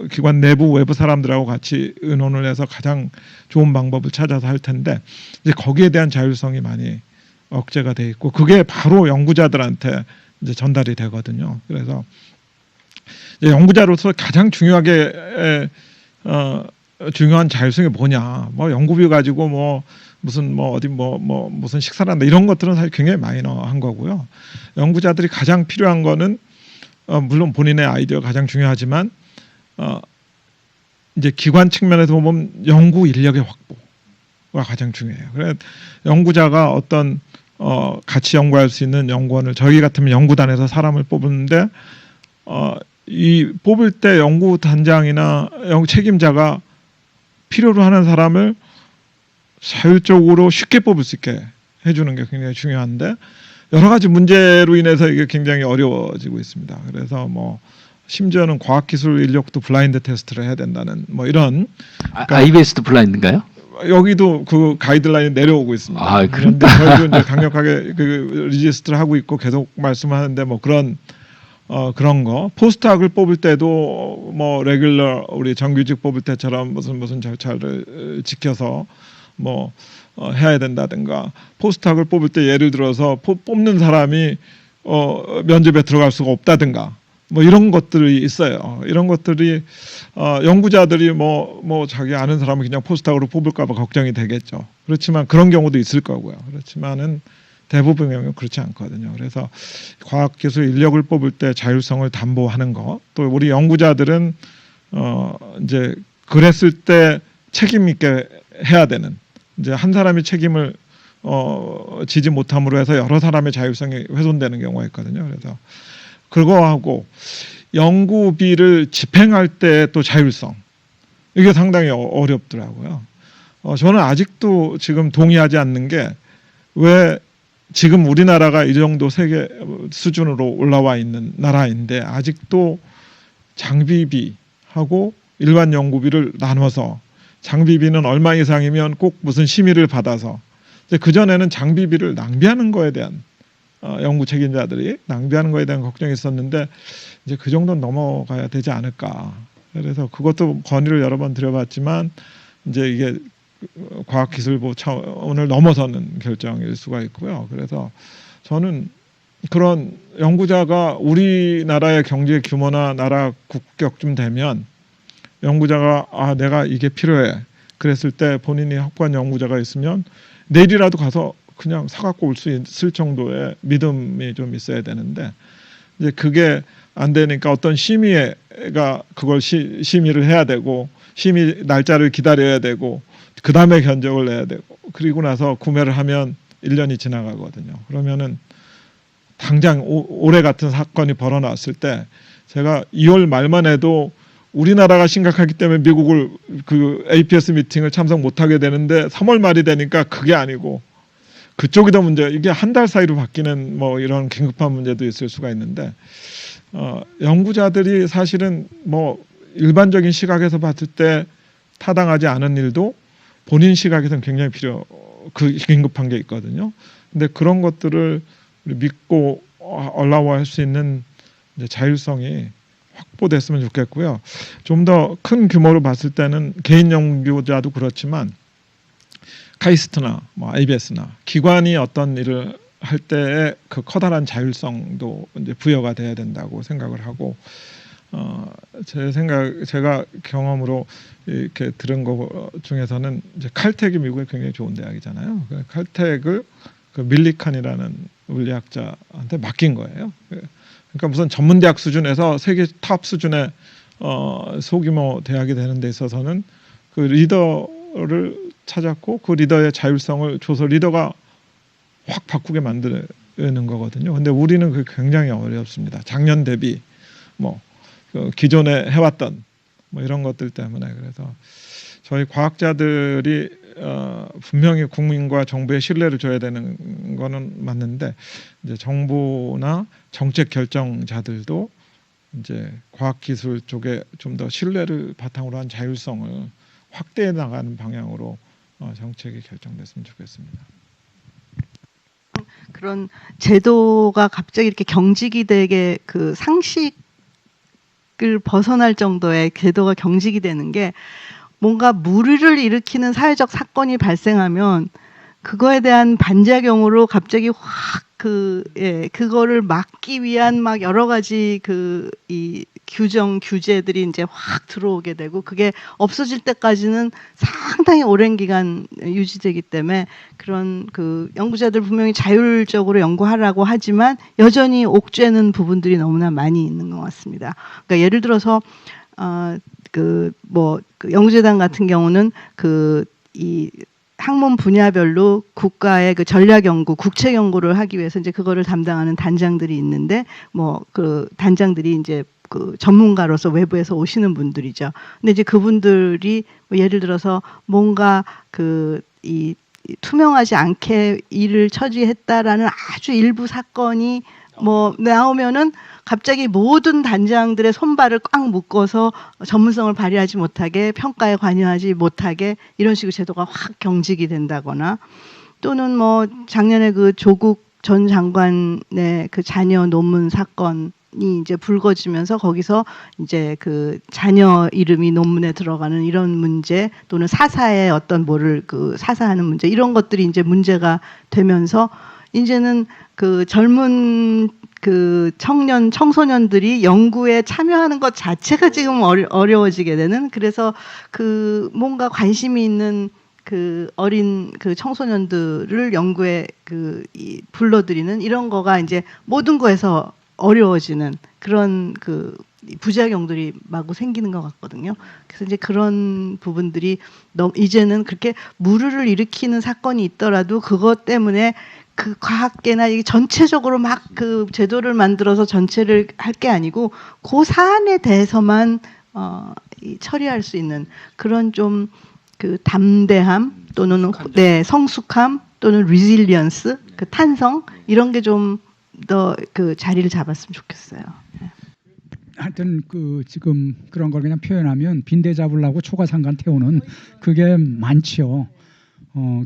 기관 내부 외부 사람들하고 같이 의논을 해서 가장 좋은 방법을 찾아서 할 텐데, 이제 거기에 대한 자율성이 많이 억제가 돼 있고 그게 바로 연구자들한테 이제 전달이 되거든요. 그래서 이제 연구자로서 가장 중요하게 중요한 자율성이 뭐냐? 연구비 가지고 무슨 식사를 한다 이런 것들은 사실 굉장히 마이너한 거고요. 연구자들이 가장 필요한 거는 물론 본인의 아이디어가 가장 중요하지만 이제 기관 측면에서 보면 연구 인력의 확보가 가장 중요해요. 그래서 연구자가 어떤 같이 연구할 수 있는 연구원을, 저희 같으면 연구단에서 사람을 뽑는데 이 뽑을 때 연구단장이나 책임자가 필요로 하는 사람을 자율적으로 쉽게 뽑을 수 있게 해주는 게 굉장히 중요한데, 여러 가지 문제로 인해서 이게 굉장히 어려워지고 있습니다. 그래서 심지어는 과학기술 인력도 블라인드 테스트를 해야 된다는 이런. 그러니까 IBS도 블라인드인가요? 여기도 그 가이드라인이 내려오고 있습니다. 그런데 저희도 이제 강력하게 리지스트를 하고 있고 계속 말씀하는데 그런 거, 포스트학을 뽑을 때도 레귤러 우리 정규직 뽑을 때처럼 무슨 절차를 지켜서 해야 된다든가, 포스트학을 뽑을 때 예를 들어서 뽑는 사람이 면접에 들어갈 수가 없다든가 이런 것들이 있어요. 이런 것들이 연구자들이 자기 아는 사람을 그냥 포스트학으로 뽑을까 봐 걱정이 되겠죠. 그렇지만 그런 경우도 있을 거고요. 그렇지만은 대부분의 경우 그렇지 않거든요. 그래서 과학기술 인력을 뽑을 때 자율성을 담보하는 거, 또 우리 연구자들은 이제 그랬을 때 책임 있게 해야 되는, 이제 한 사람이 책임을 지지 못함으로 해서 여러 사람의 자율성이 훼손되는 경우가 있거든요. 그래서 그거하고 연구비를 집행할 때 또 자율성, 이게 상당히 어렵더라고요. 저는 아직도 지금 동의하지 않는 게, 왜 지금 우리나라가 이 정도 세계 수준으로 올라와 있는 나라인데 아직도 장비비하고 일반 연구비를 나눠서, 장비비는 얼마 이상이면 꼭 무슨 심의를 받아서, 그전에는 장비비를 낭비하는 거에 대한 연구 책임자들이 낭비하는 거에 대한 걱정이 있었는데, 이제 그 정도는 넘어가야 되지 않을까. 그래서 그것도 건의를 여러 번 드려봤지만 이제 이게 과학기술부 차원을 넘어서는 결정일 수가 있고요. 그래서 저는 그런 연구자가 우리나라의 경제 규모나 나라 국격쯤 되면 연구자가 내가 이게 필요해 그랬을 때 본인이 확보한 연구자가 있으면 내일이라도 가서 그냥 사갖고 올 수 있을 정도의 믿음이 좀 있어야 되는데 이제 그게 안 되니까 어떤 심의가 그걸 심의를 해야 되고 심의 날짜를 기다려야 되고 그 다음에 견적을 내야 되고 그리고 나서 구매를 하면 1년이 지나가거든요. 그러면은 당장 올해 같은 사건이 벌어났을 때 제가 2월 말만 해도 우리나라가 심각하기 때문에 미국을 그 APS 미팅을 참석 못하게 되는데 3월 말이 되니까 그게 아니고 그쪽이 더 문제. 이게 한 달 사이로 바뀌는 뭐 이런 긴급한 문제도 있을 수가 있는데 연구자들이 사실은 뭐 일반적인 시각에서 봤을 때 타당하지 않은 일도 본인 시각에서는 굉장히 긴급한 게 있거든요. 근데 그런 것들을 믿고 얼라워할 수 있는 이제 자율성이 확보됐으면 좋겠고요. 좀 더 큰 규모로 봤을 때는 개인 연구자도 그렇지만 카이스트나 뭐 IBS나 기관이 어떤 일을 할 때의 그 커다란 자율성도 이제 부여가 돼야 된다고 생각을 하고 제가 경험으로 이렇게 들은 거 중에서는 이제 칼텍이 미국에 굉장히 좋은 대학이잖아요. 칼텍을 그 밀리칸이라는 물리학자한테 맡긴 거예요. 그러니까 무슨 전문대학 수준에서 세계 탑 수준의 소규모 대학이 되는 데 있어서는 그 리더를 찾았고 그 리더의 자율성을 줘서 리더가 확 바꾸게 만드는 거거든요. 근데 우리는 그게 굉장히 어렵습니다. 작년 대비 뭐 기존에 해왔던 뭐 이런 것들 때문에 그래서 저희 과학자들이 분명히 국민과 정부에 신뢰를 줘야 되는 거는 맞는데 이제 정부나 정책 결정자들도 이제 과학기술 쪽에 좀 더 신뢰를 바탕으로 한 자율성을 확대해 나가는 방향으로 정책이 결정됐으면 좋겠습니다. 그런 제도가 갑자기 이렇게 경직이 되게 그 상식을 벗어날 정도의 제도가 경직이 되는 게 뭔가 물의를 일으키는 사회적 사건이 발생하면 그거에 대한 반작용으로 갑자기 확 그거를 막기 위한 막 여러 가지 이 규제들이 이제 확 들어오게 되고 그게 없어질 때까지는 상당히 오랜 기간 유지되기 때문에 그런 그 연구자들 분명히 자율적으로 연구하라고 하지만 여전히 옥죄는 부분들이 너무나 많이 있는 것 같습니다. 그러니까 예를 들어서 그 연구재단 같은 경우는 이 학문 분야별로 국가의 그 전략 연구, 국책 연구를 하기 위해서 이제 그거를 담당하는 단장들이 있는데 뭐 그 단장들이 이제 그 전문가로서 외부에서 오시는 분들이죠. 근데 이제 그분들이 뭐 예를 들어서 뭔가 이 투명하지 않게 일을 처리했다라는 아주 일부 사건이 뭐 나오면은 갑자기 모든 단장들의 손발을 꽉 묶어서 전문성을 발휘하지 못하게 평가에 관여하지 못하게 이런 식으로 제도가 확 경직이 된다거나 또는 뭐 작년에 그 조국 전 장관의 그 자녀 논문 사건이 이제 불거지면서 거기서 이제 그 자녀 이름이 논문에 들어가는 이런 문제 또는 사사의 어떤 뭐를 사사하는 문제 이런 것들이 이제 문제가 되면서 이제는 그 젊은 그 청소년들이 연구에 참여하는 것 자체가 지금 어려워지게 되는 그래서 그 뭔가 관심이 있는 그 어린 그 청소년들을 연구에 불러들이는 이런 거가 이제 모든 거에서 어려워지는 그런 그 부작용들이 마구 생기는 것 같거든요. 그래서 이제 그런 부분들이 이제는 그렇게 물의를 일으키는 사건이 있더라도 그것 때문에 그 과학계나 이게 전체적으로 막 그 제도를 만들어서 전체를 할 게 아니고 그 사안에 대해서만 처리할 수 있는 그런 좀 그 담대함 또는 성숙함 또는 리질리언스 그 탄성 이런 게 좀 더 그 자리를 잡았으면 좋겠어요. 하여튼 그 지금 그런 걸 그냥 표현하면 빈대 잡으려고 초가상간 태우는 그게 많지요.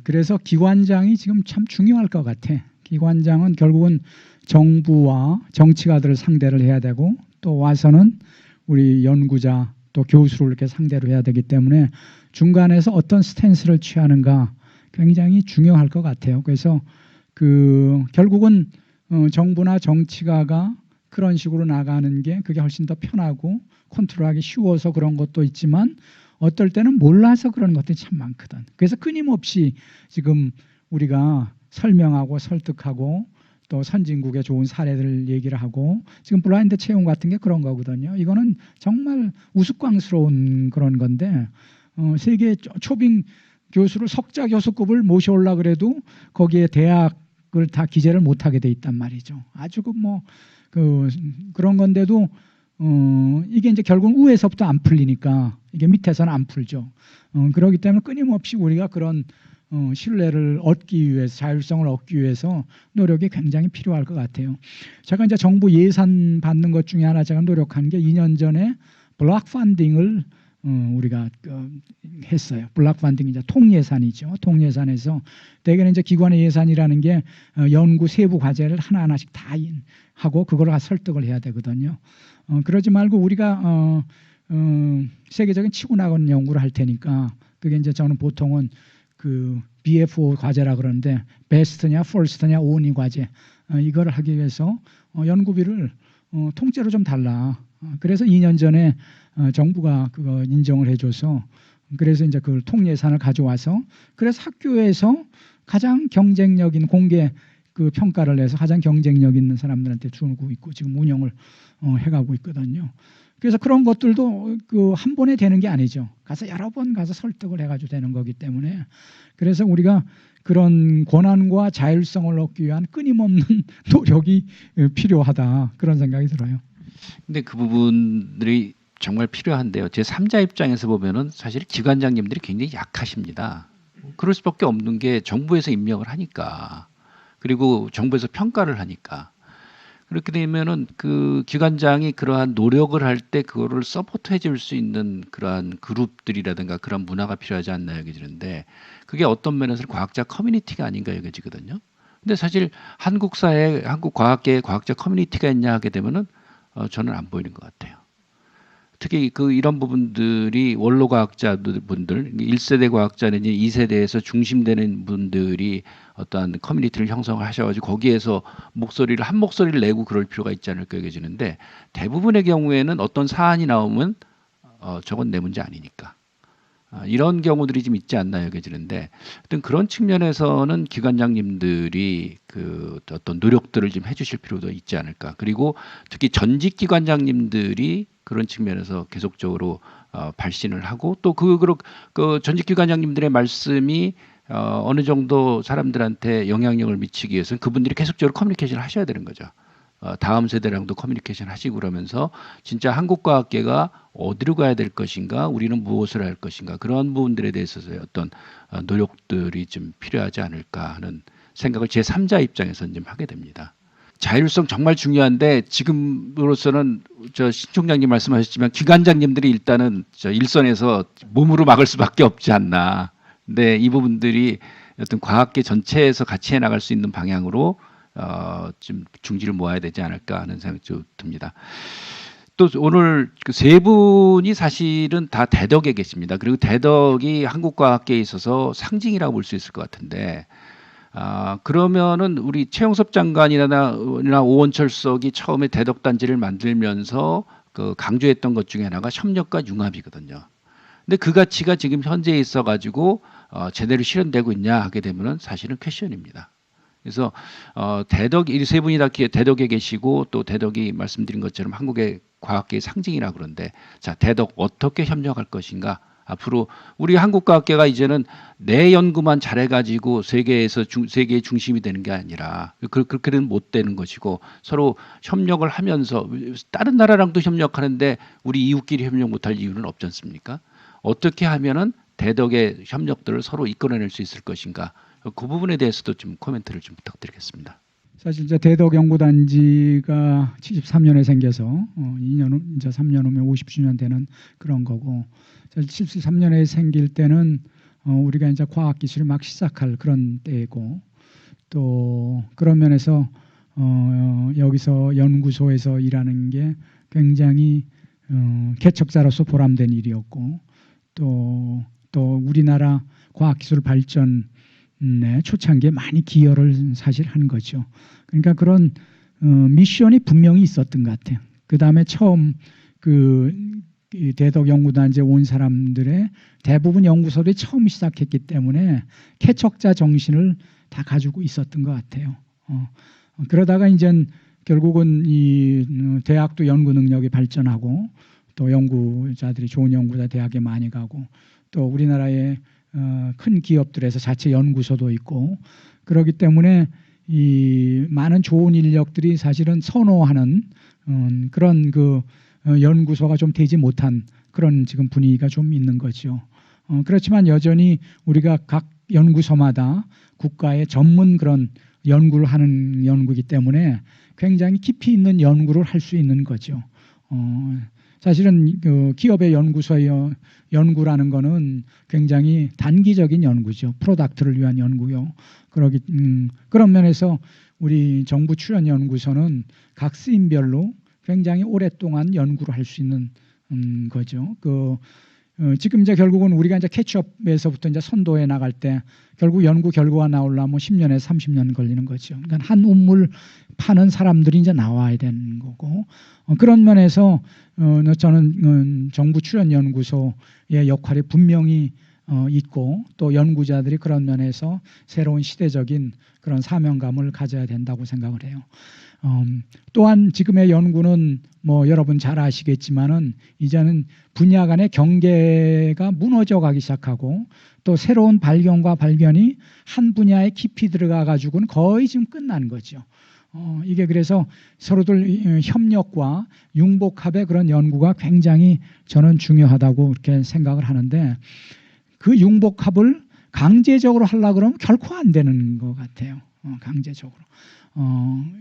그래서 기관장이 지금 참 중요할 것 같아. 기관장은 결국은 정부와 정치가들을 상대를 해야 되고 또 와서는 우리 연구자 또 교수를 이렇게 상대로 해야 되기 때문에 중간에서 어떤 스탠스를 취하는가 굉장히 중요할 것 같아요. 그래서 그 결국은 정부나 정치가가 그런 식으로 나가는 게 그게 훨씬 더 편하고 컨트롤하기 쉬워서 그런 것도 있지만 어떨 때는 몰라서 그런 것들이 참 많거든. 그래서 끊임없이 지금 우리가 설명하고 설득하고 또 선진국의 좋은 사례들을 얘기를 하고 지금 블라인드 채용 같은 게 그런 거거든요. 이거는 정말 우스꽝스러운 그런 건데 세계 초빙 교수를 석자 교수급을 모셔오려 그래도 거기에 대학을 다 기재를 못하게 돼 있단 말이죠. 아주 그런 건데도 이게 이제 결국 위에서부터 안 풀리니까 이게 밑에서는 안 풀죠. 그렇기 때문에 끊임없이 우리가 그런 신뢰를 얻기 위해서 자율성을 얻기 위해서 노력이 굉장히 필요할 것 같아요. 제가 이제 정부 예산 받는 것 중에 하나 제가 노력한 게 2년 전에 블록 펀딩을 우리가 했어요. 블록 펀딩 이제 통예산이죠. 통예산에서 대개는 이제 기관의 예산이라는 게 연구 세부 과제를 하나하나씩 다 하고 그걸 설득을 해야 되거든요. 그러지 말고 우리가 세계적인 치고 나가는 연구를 할 테니까 그게 이제 저는 보통은 그 BFO 과제라 그러는데 베스트냐, 퍼스트냐, 온이 과제 이걸 하기 위해서 연구비를 통째로 좀 달라. 그래서 2년 전에 정부가 그거 인정을 해줘서 그래서 이제 그걸 통예산을 가져와서 그래서 학교에서 가장 경쟁력인 공개 그 평가를 해서 가장 경쟁력 있는 사람들한테 주고 있고 지금 운영을 해가고 있거든요. 그래서 그런 것들도 그 한 번에 되는 게 아니죠. 가서 여러 번 가서 설득을 해가지고 되는 거기 때문에 그래서 우리가 그런 권한과 자율성을 얻기 위한 끊임없는 노력이 필요하다 그런 생각이 들어요. 근데 그 부분들이 정말 필요한데요. 제 3자 입장에서 보면은 사실 기관장님들이 굉장히 약하십니다. 그럴 수밖에 없는 게 정부에서 임명을 하니까 그리고 정부에서 평가를 하니까 그렇게 되면은 그 기관장이 그러한 노력을 할 때 그거를 서포트해 줄 수 있는 그러한 그룹들이라든가 그런 문화가 필요하지 않나 여겨지는데 그게 어떤 면에서 과학자 커뮤니티가 아닌가 여겨지거든요. 근데 사실 한국 사회, 한국 과학계에 과학자 커뮤니티가 있냐 하게 되면은 저는 안 보이는 것 같아요. 특히 그 이런 부분들이 원로 과학자분들, 1세대 과학자는 2세대에서 중심되는 분들이 어떠한 커뮤니티를 형성을 하셔가지고 거기에서 목소리를 한 목소리를 내고 그럴 필요가 있지 않을까 여겨지는데 대부분의 경우에는 어떤 사안이 나오면 저건 내 문제 아니니까 이런 경우들이 좀 있지 않나 여겨지는데 어떤 그런 측면에서는 기관장님들이 그 어떤 노력들을 좀 해주실 필요도 있지 않을까. 그리고 특히 전직 기관장님들이 그런 측면에서 계속적으로 발신을 하고 또 그 전직 기관장님들의 말씀이 어느 정도 사람들한테 영향력을 미치기 위해서는 그분들이 계속적으로 커뮤니케이션을 하셔야 되는 거죠. 다음 세대랑도 커뮤니케이션 하시고 그러면서 진짜 한국과학계가 어디로 가야 될 것인가, 우리는 무엇을 할 것인가 그런 부분들에 대해서의 어떤 노력들이 좀 필요하지 않을까 하는 생각을 제 3자 입장에서는 좀 하게 됩니다. 자율성 정말 중요한데 지금으로서는 신 총장님 말씀하셨지만 기관장님들이 일단은 일선에서 몸으로 막을 수밖에 없지 않나. 근데 이 부분들이 어떤 과학계 전체에서 같이 해나갈 수 있는 방향으로 좀 중지를 모아야 되지 않을까 하는 생각이 좀 듭니다. 또 오늘 그 세 분이 사실은 다 대덕에 계십니다. 그리고 대덕이 한국과학계에 있어서 상징이라고 볼 수 있을 것 같은데 그러면은 우리 최영섭 장관이나 오원철 수석이 처음에 대덕단지를 만들면서 그 강조했던 것 중에 하나가 협력과 융합이거든요. 근데 그 가치가 지금 현재 있어가지고 제대로 실현되고 있냐 하게 되면은 사실은 퀘션입니다. 그래서 이 세 분이 다 대덕에 계시고 또 대덕이 말씀드린 것처럼 한국의 과학계의 상징이라 그러는데 자 대덕 어떻게 협력할 것인가 앞으로 우리 한국과학계가 이제는 내 연구만 잘해가지고 세계의 중심이 되는 게 아니라 그렇게는 못 되는 것이고 서로 협력을 하면서 다른 나라랑도 협력하는데 우리 이웃끼리 협력 못할 이유는 없지 않습니까? 어떻게 하면은 대덕의 협력들을 서로 이끌어낼 수 있을 것인가 그 부분에 대해서도 좀 코멘트를 좀 부탁드리겠습니다. 사실 이제 대덕 연구단지가 73년에 생겨서 2년 이제 3년 후면 50주년 되는 그런 거고 사실 73년에 생길 때는 우리가 이제 과학 기술이 막 시작할 그런 때고 또 그런 면에서 여기서 연구소에서 일하는 게 굉장히 개척자로서 보람된 일이었고 또 우리나라 과학 기술 발전 초창기에 많이 기여를 사실 한 거죠. 그러니까 그런 미션이 분명히 있었던 것 같아요. 그 다음에 처음 이 대덕 연구단지에 온 사람들의 대부분 연구소들이 처음 시작했기 때문에 개척자 정신을 다 가지고 있었던 것 같아요. 그러다가 이제 결국은 이 대학도 연구 능력이 발전하고 또 연구자들이 좋은 연구자 대학에 많이 가고 또 우리나라의 큰 기업들에서 자체 연구소도 있고 그렇기 때문에 이 많은 좋은 인력들이 사실은 선호하는 그런 그 연구소가 좀 되지 못한 그런 지금 분위기가 좀 있는 거죠. 그렇지만 여전히 우리가 각 연구소마다 국가의 전문 그런 연구를 하는 연구이기 때문에 굉장히 깊이 있는 연구를 할 수 있는 거죠. 사실은 그 기업의 연구소의 연구라는 거는 굉장히 단기적인 연구죠. 프로덕트를 위한 연구요. 그런 면에서 우리 정부 출연 연구소는 각 쓰임별로 굉장히 오랫동안 연구를 할 수 있는 거죠. 지금 이제 결국은 우리가 이제 캐치업에서부터 이제 선도에 나갈 때 결국 연구 결과가 나오려면 10년에서 30년 걸리는 거죠. 그러니까 한 우물 파는 사람들이 이제 나와야 되는 거고 그런 면에서 저는 정부 출연 연구소의 역할이 분명히 있고 또 연구자들이 그런 면에서 새로운 시대적인 그런 사명감을 가져야 된다고 생각을 해요. 또한 지금의 연구는 뭐 여러분 잘 아시겠지만은 이제는 분야 간의 경계가 무너져 가기 시작하고 또 새로운 발견과 발견이 한 분야에 깊이 들어가 가지고는 거의 지금 끝난 거죠. 이게 그래서 서로들 협력과 융복합의 그런 연구가 굉장히 저는 중요하다고 그렇게 생각을 하는데 그 융복합을 강제적으로 하려고 그러면 결코 안 되는 것 같아요. 강제적으로.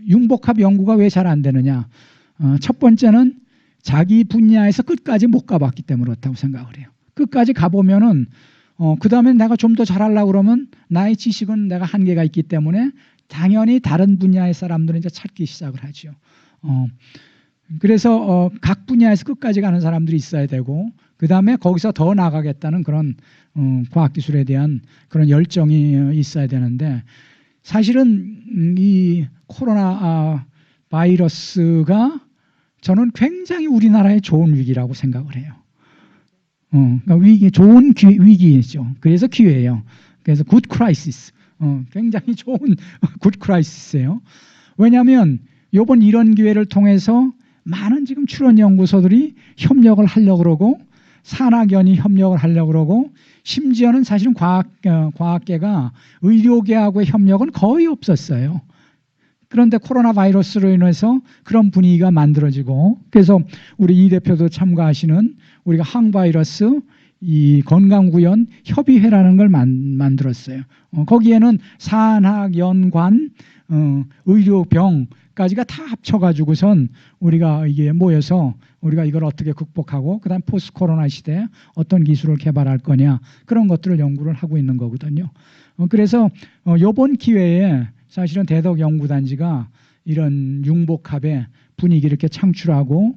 융복합 연구가 왜 잘 안 되느냐. 첫 번째는 자기 분야에서 끝까지 못 가봤기 때문에 그렇다고 생각을 해요. 끝까지 가보면은 그 다음에 내가 좀 더 잘하려고 그러면 나의 지식은 내가 한계가 있기 때문에 당연히 다른 분야의 사람들은 이제 찾기 시작을 하죠. 그래서 각 분야에서 끝까지 가는 사람들이 있어야 되고 그 다음에 거기서 더 나가겠다는 그런 과학기술에 대한 그런 열정이 있어야 되는데 사실은 이 코로나 바이러스가 저는 굉장히 우리나라에 좋은 위기라고 생각을 해요. 그러니까 좋은 위기죠. 그래서 기회예요. 그래서 good crisis. 굉장히 좋은 good crisis예요. 왜냐하면 이번 이런 기회를 통해서 많은 지금 출원 연구소들이 협력을 하려고 그러고 산학연이 협력을 하려고 그러고 심지어는 사실은 과학계가 의료계하고의 협력은 거의 없었어요. 그런데 코로나 바이러스로 인해서 그런 분위기가 만들어지고 그래서 우리 이 대표도 참가하시는 우리가 항바이러스 이 건강구현 협의회라는 걸 만들었어요. 거기에는 산학연관 의료병까지가 다 합쳐가지고선 우리가 이게 모여서 우리가 이걸 어떻게 극복하고 그다음 포스트 코로나 시대에 어떤 기술을 개발할 거냐 그런 것들을 연구를 하고 있는 거거든요. 그래서 이번 기회에 사실은 대덕연구단지가 이런 융복합의 분위기를 이렇게 창출하고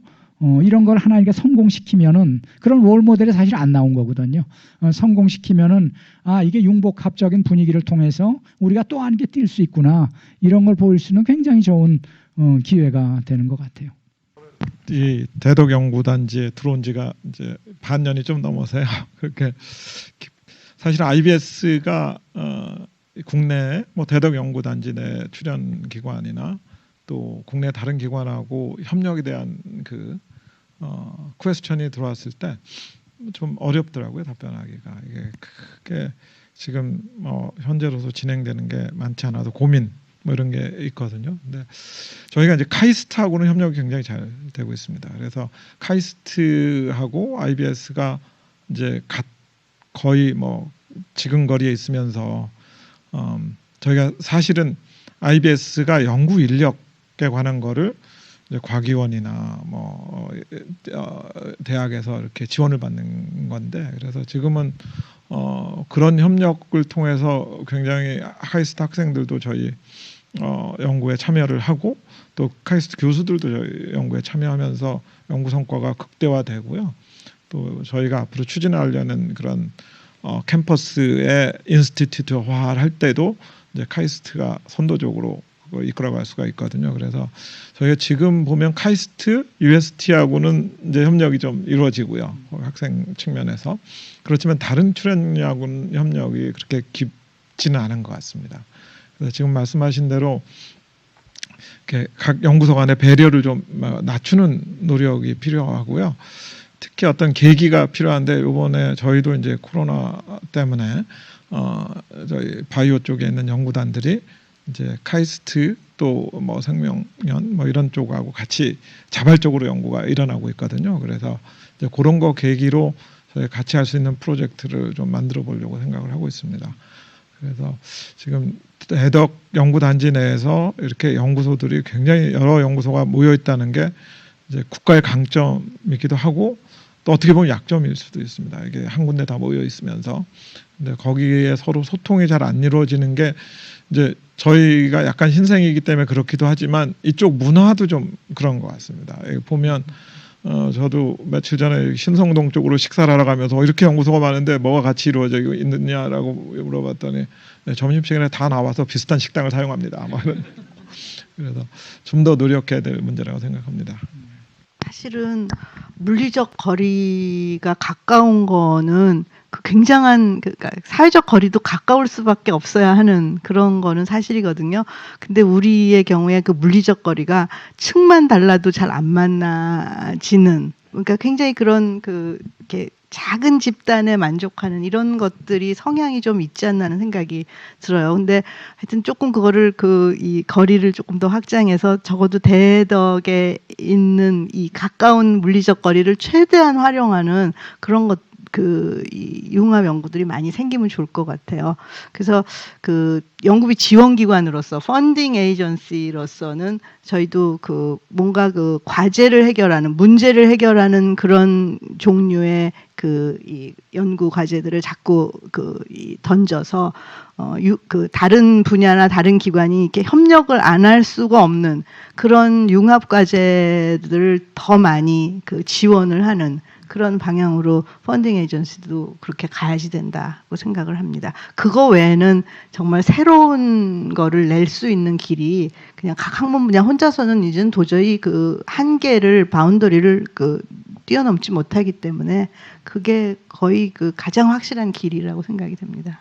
이런 걸 하나 이렇게 성공시키면은 그런 롤 모델이 사실 안 나온 거거든요. 성공시키면은 이게 융복합적인 분위기를 통해서 우리가 또 한개 뛸 수 있구나 이런 걸 보일 수 있는 굉장히 좋은 기회가 되는 것 같아요. 이 대덕연구단지에 들어온 지가 이제 반년이 좀 넘어서요. 그렇게 사실 IBS가 국내 뭐 대덕연구단지 내 출연 기관이나 또 국내 다른 기관하고 협력에 대한 그 퀘스천이 들어왔을 때 좀 어렵더라고요 답변하기가. 이게 크게 지금 현재로서 진행되는 게 많지 않아도 고민 뭐 이런 게 있거든요. 근데 저희가 이제 카이스트하고는 협력이 굉장히 잘 되고 있습니다. 그래서 카이스트하고 IBS가 이제 거의 뭐 지근거리에 있으면서 저희가 사실은 IBS가 연구 인력에 관한 거를 이제 과기원이나 뭐 대학에서 이렇게 지원을 받는 건데 그래서 지금은 그런 협력을 통해서 굉장히 카이스트 학생들도 저희 연구에 참여를 하고 또 카이스트 교수들도 저희 연구에 참여하면서 연구 성과가 극대화되고요. 또 저희가 앞으로 추진하려는 그런 캠퍼스의 인스티튜트화를 할 때도 이제 카이스트가 선도적으로 이끌어갈 수가 있거든요. 그래서 저희가 지금 보면 카이스트, UST하고는 이제 협력이 좀 이루어지고요. 학생 측면에서 그렇지만 다른 출연하고는 협력이 그렇게 깊지는 않은 것 같습니다. 그래서 지금 말씀하신 대로 이렇게 각 연구소 간의 배려를 좀 낮추는 노력이 필요하고요. 특히 어떤 계기가 필요한데 이번에 저희도 이제 코로나 때문에 저희 바이오 쪽에 있는 연구단들이 이제 카이스트 또 뭐 생명연 뭐 이런 쪽하고 같이 자발적으로 연구가 일어나고 있거든요. 그래서 이제 그런 거 계기로 저희 같이 할 수 있는 프로젝트를 좀 만들어 보려고 생각을 하고 있습니다. 그래서 지금 대덕 연구단지 내에서 이렇게 연구소들이 굉장히 여러 연구소가 모여 있다는 게 이제 국가의 강점이기도 하고 또 어떻게 보면 약점일 수도 있습니다. 이게 한 군데 다 모여 있으면서 근데 거기에 서로 소통이 잘 안 이루어지는 게 이제 저희가 약간 신생이기 때문에 그렇기도 하지만 이쪽 문화도 좀 그런 것 같습니다. 보면 저도 며칠 전에 신성동 쪽으로 식사를 하러 가면서 이렇게 연구소가 많은데 뭐가 같이 이루어져 있느냐라고 물어봤더니 네, 점심시간에 다 나와서 비슷한 식당을 사용합니다. 그래서 좀 더 노력해야 될 문제라고 생각합니다. 사실은 물리적 거리가 가까운 거는 그 굉장한 그러니까 사회적 거리도 가까울 수밖에 없어야 하는 그런 거는 사실이거든요. 근데 우리의 경우에 그 물리적 거리가 층만 달라도 잘 안 만나지는 그러니까 굉장히 그런 그 이렇게 작은 집단에 만족하는 이런 것들이 성향이 좀 있지 않나 하는 생각이 들어요. 근데 하여튼 조금 그거를 이 거리를 조금 더 확장해서 적어도 대덕에 있는 이 가까운 물리적 거리를 최대한 활용하는 그런 것 이 융합 연구들이 많이 생기면 좋을 것 같아요. 그래서 그 연구비 지원기관으로서 펀딩 에이전시로서는 저희도 그 뭔가 그 과제를 해결하는 문제를 해결하는 그런 종류의 이 연구 과제들을 자꾸 던져서 그 다른 분야나 다른 기관이 이렇게 협력을 안 할 수가 없는 그런 융합 과제들을 더 많이 지원을 하는 그런 방향으로 펀딩 에이전시도 그렇게 가야지 된다고 생각을 합니다. 그거 외에는 정말 새로운 거를 낼 수 있는 길이 그냥 각 학문 분야 혼자서는 이제는 도저히 그 한계를 바운더리를 뛰어넘지 못하기 때문에 그게 거의 가장 확실한 길이라고 생각이 됩니다.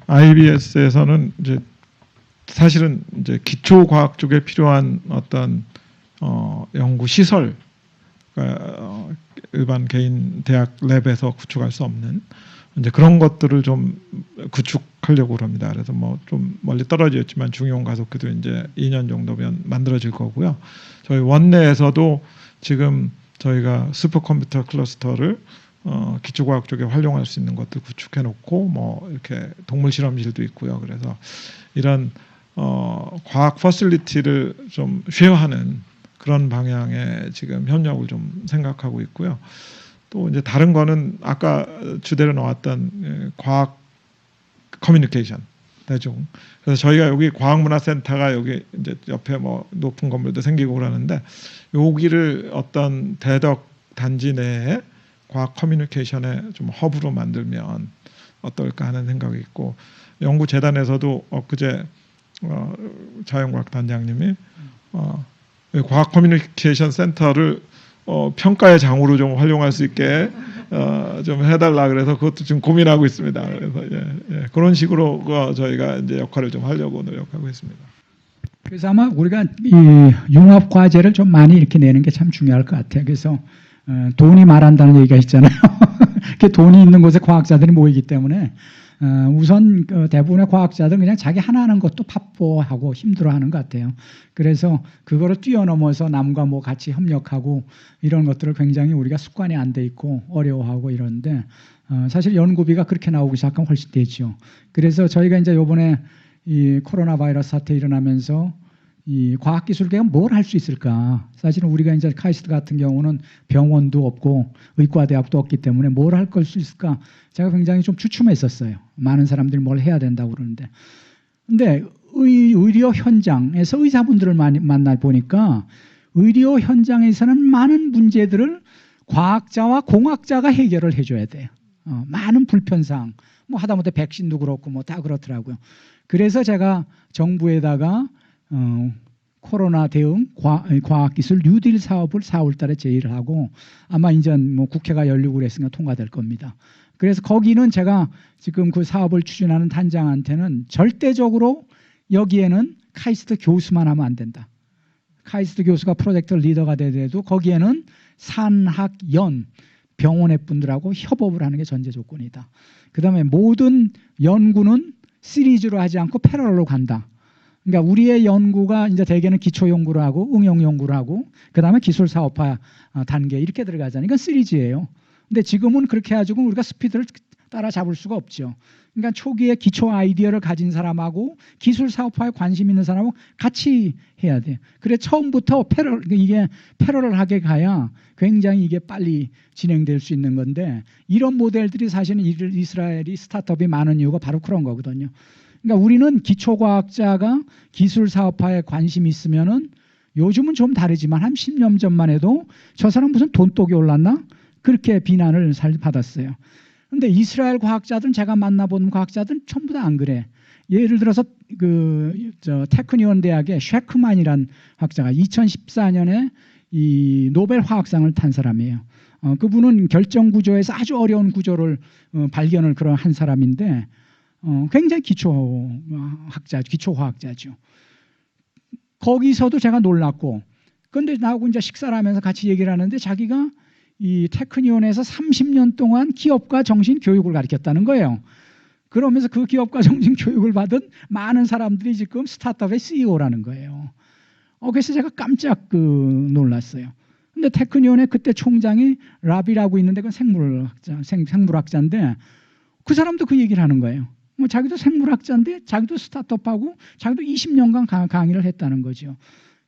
IBS에서는 이제 사실은 이제 기초 과학 쪽에 필요한 어떤 연구 시설 일반 개인 대학 랩에서 구축할 수 없는 이제 그런 것들을 좀 구축하려고 합니다. 그래서 뭐 좀 멀리 떨어져 있지만 중용 가속기도 이제 2년 정도면 만들어질 거고요. 저희 원내에서도 지금 저희가 슈퍼컴퓨터 클러스터를 기초과학 쪽에 활용할 수 있는 것들 구축해 놓고 뭐 이렇게 동물 실험실도 있고요. 그래서 이런 과학 퍼실리티를 좀 쉐어하는 그런 방향의 지금 협력을 좀 생각하고 있고요. 또 이제 다른 거는 아까 주제로 나왔던 과학 커뮤니케이션 대중. 그래서 저희가 여기 과학문화센터가 여기 이제 옆에 뭐 높은 건물도 생기고 그러는데 여기를 어떤 대덕 단지 내에 과학 커뮤니케이션의 좀 허브로 만들면 어떨까 하는 생각이 있고 연구재단에서도 엊그제 자연과학 단장님이 과학 커뮤니케이션 센터를 평가의 장으로 좀 활용할 수 있게 좀 해달라 그래서 그것도 지금 고민하고 있습니다. 그래서 그런 식으로 저희가 이제 역할을 좀 하려고 노력하고 있습니다. 그래서 아마 우리가 이 융합 과제를 좀 많이 이렇게 내는 게 참 중요할 것 같아요. 그래서 돈이 말한다는 얘기가 있잖아요. 돈이 있는 곳에 과학자들이 모이기 때문에 우선 대부분의 과학자들은 그냥 자기 하나 하는 것도 바빠하고 힘들어하는 것 같아요. 그래서 그거를 뛰어넘어서 남과 뭐 같이 협력하고 이런 것들을 굉장히 우리가 습관이 안 돼 있고 어려워하고 이러는데 사실 연구비가 그렇게 나오기 시작하면 훨씬 되죠. 그래서 저희가 이제 이번에 이 코로나 바이러스 사태 일어나면서 이 과학기술계가 뭘 할 수 있을까? 사실은 우리가 이제 카이스트 같은 경우는 병원도 없고 의과대학도 없기 때문에 뭘 할 걸 수 있을까? 제가 굉장히 좀 주춤했었어요. 많은 사람들이 뭘 해야 된다고 그러는데. 근데 의료 현장에서 의사분들을 많이 만나 보니까 의료 현장에서는 많은 문제들을 과학자와 공학자가 해결을 해줘야 돼요. 많은 불편사항, 뭐 하다못해 백신도 그렇고 뭐 다 그렇더라고요. 그래서 제가 정부에다가 코로나 대응 과학기술 뉴딜 사업을 4월 달에 제의를 하고 아마 이제 뭐 국회가 열리고 그랬으니까 통과될 겁니다. 그래서 거기는 제가 지금 그 사업을 추진하는 단장한테는 절대적으로 여기에는 카이스트 교수만 하면 안 된다. 카이스트 교수가 프로젝트 리더가 되더라도 거기에는 산학연 병원의 분들하고 협업을 하는 게 전제 조건이다. 그 다음에 모든 연구는 시리즈로 하지 않고 패러럴로 간다. 그러니까 우리의 연구가 이제 대개는 기초 연구를 하고 응용 연구를 하고 그 다음에 기술 사업화 단계 이렇게 들어가잖아요. 이건 시리즈예요. 근데 지금은 그렇게 해가지고 우리가 스피드를 따라잡을 수가 없죠. 그러니까 초기에 기초 아이디어를 가진 사람하고 기술 사업화에 관심 있는 사람하고 같이 해야 돼요. 그래 처음부터 이게 패러럴하게 가야 굉장히 이게 빨리 진행될 수 있는 건데 이런 모델들이 사실은 이스라엘이 스타트업이 많은 이유가 바로 그런 거거든요. 그러니까 우리는 기초과학자가 기술 사업화에 관심이 있으면은 요즘은 좀 다르지만 한 10년 전만 해도 저 사람 무슨 돈독이 올랐나? 그렇게 비난을 받았어요. 근데 이스라엘 과학자들은 제가 만나본 과학자들은 전부 다 안 그래. 예를 들어서 테크니온 대학의 쉐크만이란 학자가 2014년에 이 노벨 화학상을 탄 사람이에요. 그분은 결정 구조에서 아주 어려운 구조를 발견을 그런 한 사람인데 굉장히 기초 화학자죠. 거기서도 제가 놀랐고, 그런데 나하고 이제 식사를 하면서 같이 얘기를 하는데 자기가 이 테크니온에서 30년 동안 기업가 정신 교육을 가르쳤다는 거예요. 그러면서 그 기업가 정신 교육을 받은 많은 사람들이 지금 스타트업의 CEO라는 거예요. 그래서 제가 깜짝 놀랐어요. 근데 테크니온의 그때 총장이 라비라고 있는데 그건 생물학자인데 그 사람도 그 얘기를 하는 거예요. 뭐 자기도 생물학자인데 자기도 스타트업하고 자기도 20년간 강의를 했다는 거죠.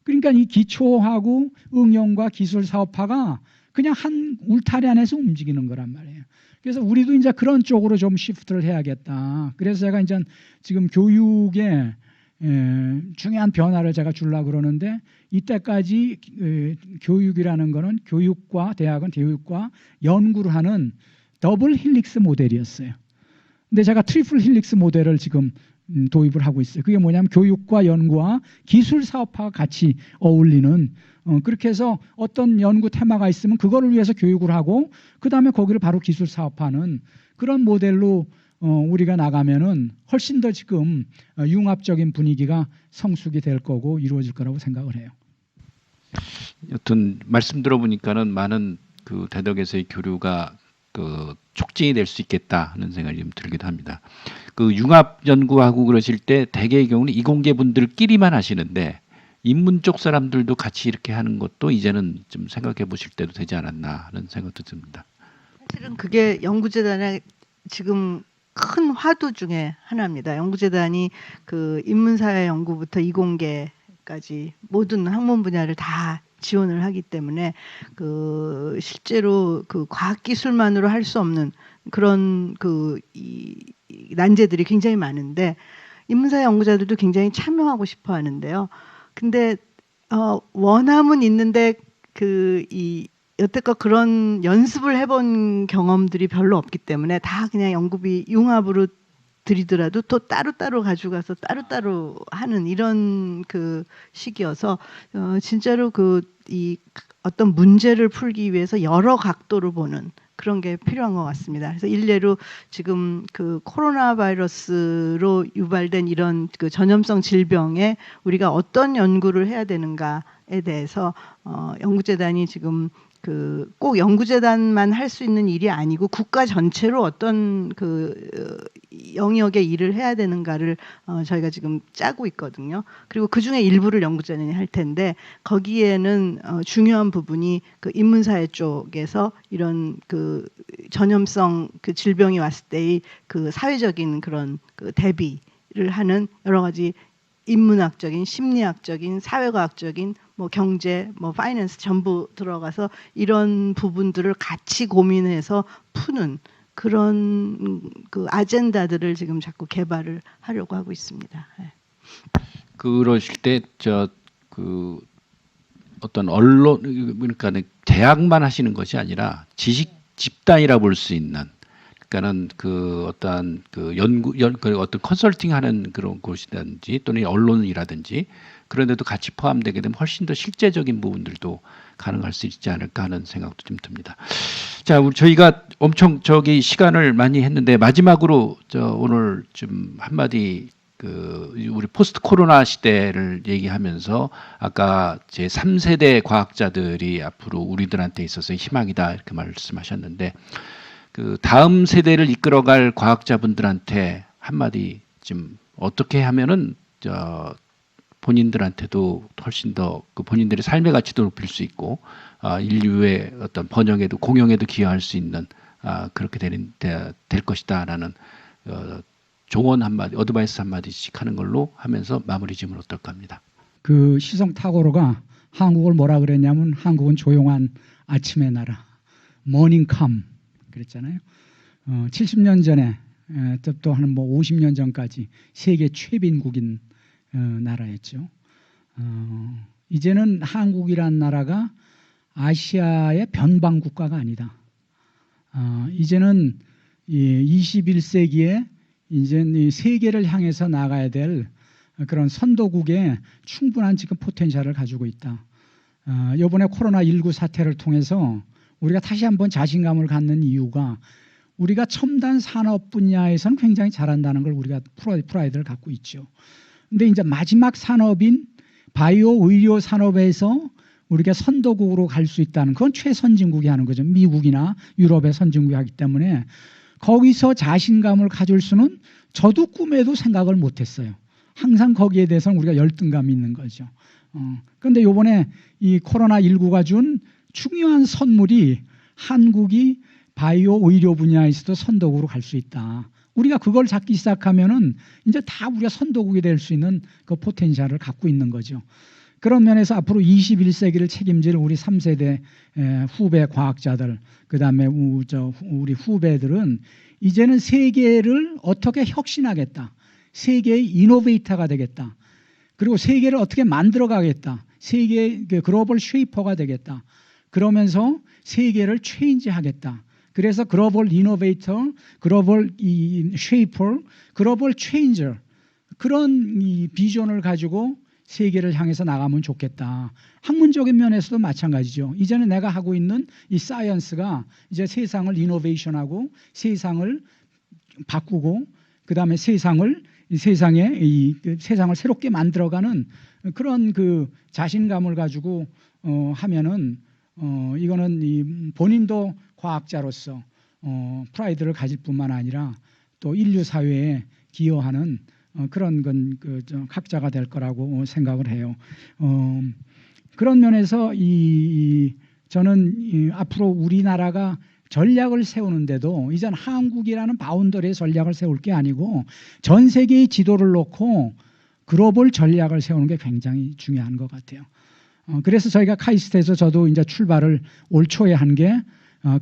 그러니까 이 기초하고 응용과 기술 사업화가 그냥 한 울타리 안에서 움직이는 거란 말이에요. 그래서 우리도 이제 그런 쪽으로 좀 시프트를 해야겠다. 그래서 제가 이제 지금 교육에 중요한 변화를 제가 주려고 그러는데 이때까지 교육이라는 거는 대학은 교육과 연구를 하는 더블 힐릭스 모델이었어요. 근데 제가 트리플 힐릭스 모델을 지금 도입을 하고 있어요. 그게 뭐냐면 교육과 연구와 기술 사업화가 같이 어울리는 그렇게 해서 어떤 연구 테마가 있으면 그거를 위해서 교육을 하고 그 다음에 거기를 바로 기술 사업하는 그런 모델로 우리가 나가면은 훨씬 더 지금 융합적인 분위기가 성숙이 될 거고 이루어질 거라고 생각을 해요. 여튼 말씀 들어보니까는 많은 그 대덕에서의 교류가 촉진이 될 수 있겠다 하는 생각이 좀 들기도 합니다. 그 융합 연구하고 그러실 때 대개의 경우는 이공계 분들끼리만 하시는데 인문 쪽 사람들도 같이 이렇게 하는 것도 이제는 좀 생각해 보실 때도 되지 않았나 하는 생각도 듭니다. 사실은 그게 연구재단의 지금 큰 화두 중에 하나입니다. 연구재단이 그 인문사회 연구부터 이공계까지 모든 학문 분야를 다 지원을 하기 때문에 그 실제로 그 과학기술만으로 할 수 없는 그런 이 난제들이 굉장히 많은데 인문사회 연구자들도 굉장히 참여하고 싶어 하는데요. 근데 원함은 있는데 여태껏 그런 연습을 해본 경험들이 별로 없기 때문에 다 그냥 연구비 융합으로 들이더라도 또 따로따로 가져가서 따로따로 하는 이런 그 시기여서 진짜로 이 어떤 문제를 풀기 위해서 여러 각도로 보는 그런 게 필요한 것 같습니다. 그래서 일례로 지금 그 코로나 바이러스로 유발된 이런 그 전염성 질병에 우리가 어떤 연구를 해야 되는가에 대해서 연구재단이 지금 꼭 연구재단만 할 수 있는 일이 아니고 국가 전체로 어떤 영역의 일을 해야 되는가를 저희가 지금 짜고 있거든요. 그리고 그 중에 일부를 연구재단이 할 텐데 거기에는 중요한 부분이 그 인문사회 쪽에서 이런 그 전염성 그 질병이 왔을 때의 그 사회적인 그런 그 대비를 하는 여러 가지 인문학적인, 심리학적인, 사회과학적인, 뭐 경제, 뭐 파이낸스 전부 들어가서 이런 부분들을 같이 고민해서 푸는 그런 그 아젠다들을 지금 자꾸 개발을 하려고 하고 있습니다. 네. 그러실 때 어떤 언론 그러니까 대학만 하시는 것이 아니라 지식 집단이라 볼 수 있는 그러니까는 그 어떠한 그 그 어떤 컨설팅하는 그런 곳이라든지 또는 언론이라든지 그런 데도 같이 포함되게 되면 훨씬 더 실제적인 부분들도 가능할 수 있지 않을까 하는 생각도 좀 듭니다. 자, 저희가 엄청 시간을 많이 했는데 마지막으로 오늘 좀 한마디 우리 포스트 코로나 시대를 얘기하면서 아까 제 3세대 과학자들이 앞으로 우리들한테 있어서 희망이다 이렇게 말씀하셨는데 그 다음 세대를 이끌어갈 과학자분들한테 한마디 좀 어떻게 하면은 본인들한테도 훨씬 더 그 본인들의 삶의 가치도 높일 수 있고 인류의 어떤 번영에도 공영에도 기여할 수 있는 그렇게 될 것이다라는 조언 한마디, 어드바이스 한마디씩 하는 걸로 하면서 마무리 지으면 어떨까 합니다. 그 시성 타고로가 한국을 뭐라 그랬냐면 한국은 조용한 아침의 나라, 머닝캄 그랬잖아요. 70년 전에 또 한 뭐 50년 전까지 세계 최빈국인 나라였죠. 이제는 한국이란 나라가 아시아의 변방 국가가 아니다. 이제는 21세기에 이제 이 세계를 향해서 나가야 될 그런 선도국의 충분한 지금 포텐셜을 가지고 있다. 이번에 코로나19 사태를 통해서 우리가 다시 한번 자신감을 갖는 이유가 우리가 첨단 산업 분야에서는 굉장히 잘한다는 걸 우리가 프라이드를 갖고 있죠. 근데 이제 마지막 산업인 바이오 의료 산업에서 우리가 선도국으로 갈 수 있다는 그건 최선진국이 하는 거죠. 미국이나 유럽의 선진국이 하기 때문에 거기서 자신감을 가질 수는 저도 꿈에도 생각을 못했어요. 항상 거기에 대해서는 우리가 열등감이 있는 거죠. 그런데 이번에 이 코로나19가 준 중요한 선물이 한국이 바이오 의료 분야에서도 선도국으로 갈 수 있다. 우리가 그걸 잡기 시작하면은 이제 다 우리가 선도국이 될 수 있는 그 포텐셜을 갖고 있는 거죠. 그런 면에서 앞으로 21세기를 책임질 우리 3세대 후배 과학자들, 그다음에 우리 후배들은 이제는 세계를 어떻게 혁신하겠다. 세계의 이노베이터가 되겠다. 그리고 세계를 어떻게 만들어 가겠다. 세계의 글로벌 쉐이퍼가 되겠다. 그러면서 세계를 체인지하겠다. 그래서 글로벌 이노베이터, 글로벌 쉐이퍼, 글로벌 체인저 그런 이 비전을 가지고 세계를 향해서 나가면 좋겠다. 학문적인 면에서도 마찬가지죠. 이제는 내가 하고 있는 이 사이언스가 이제 세상을 이노베이션하고 세상을 바꾸고 그다음에 세상을 새롭게 만들어가는 그런 그 자신감을 가지고 하면은 이거는 이 본인도 과학자로서 프라이드를 가질 뿐만 아니라 또 인류 사회에 기여하는 그런 건 학자가 될 거라고 생각을 해요. 그런 면에서 저는 앞으로 우리나라가 전략을 세우는데도 이젠 한국이라는 바운더리의 전략을 세울 게 아니고 전 세계의 지도를 놓고 글로벌 전략을 세우는 게 굉장히 중요한 것 같아요. 그래서 저희가 카이스트에서 저도 이제 출발을 올 초에 한 게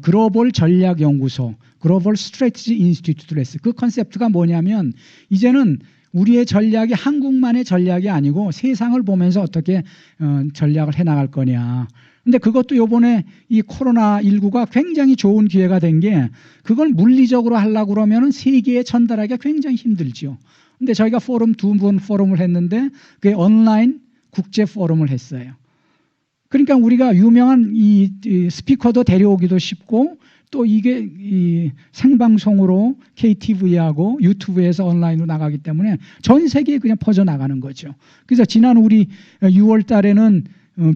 글로벌 전략 연구소, 글로벌 스트래티지 인스티튜트를 했어요. 그 컨셉트가 뭐냐면 이제는 우리의 전략이 한국만의 전략이 아니고 세상을 보면서 어떻게 전략을 해나갈 거냐. 근데 그것도 요번에 이 코로나19가 굉장히 좋은 기회가 된 게 그걸 물리적으로 하려고 그러면은 세계에 전달하기가 굉장히 힘들죠. 근데 저희가 두 번 포럼을 했는데 그게 온라인 국제 포럼을 했어요. 그러니까 우리가 유명한 이 스피커도 데려오기도 쉽고 또 이게 이 생방송으로 KTV하고 유튜브에서 온라인으로 나가기 때문에 전 세계에 그냥 퍼져나가는 거죠. 그래서 지난 우리 6월 달에는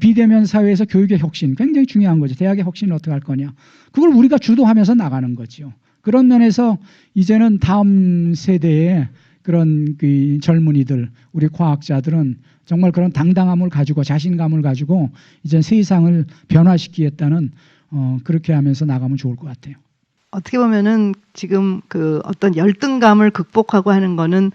비대면 사회에서 교육의 혁신 굉장히 중요한 거죠. 대학의 혁신을 어떻게 할 거냐. 그걸 우리가 주도하면서 나가는 거죠. 그런 면에서 이제는 다음 세대의 그런 그 젊은이들, 우리 과학자들은 정말 그런 당당함을 가지고 자신감을 가지고 이제 세상을 변화시키겠다는 그렇게 하면서 나가면 좋을 것 같아요. 어떻게 보면은 지금 그 어떤 열등감을 극복하고 하는 거는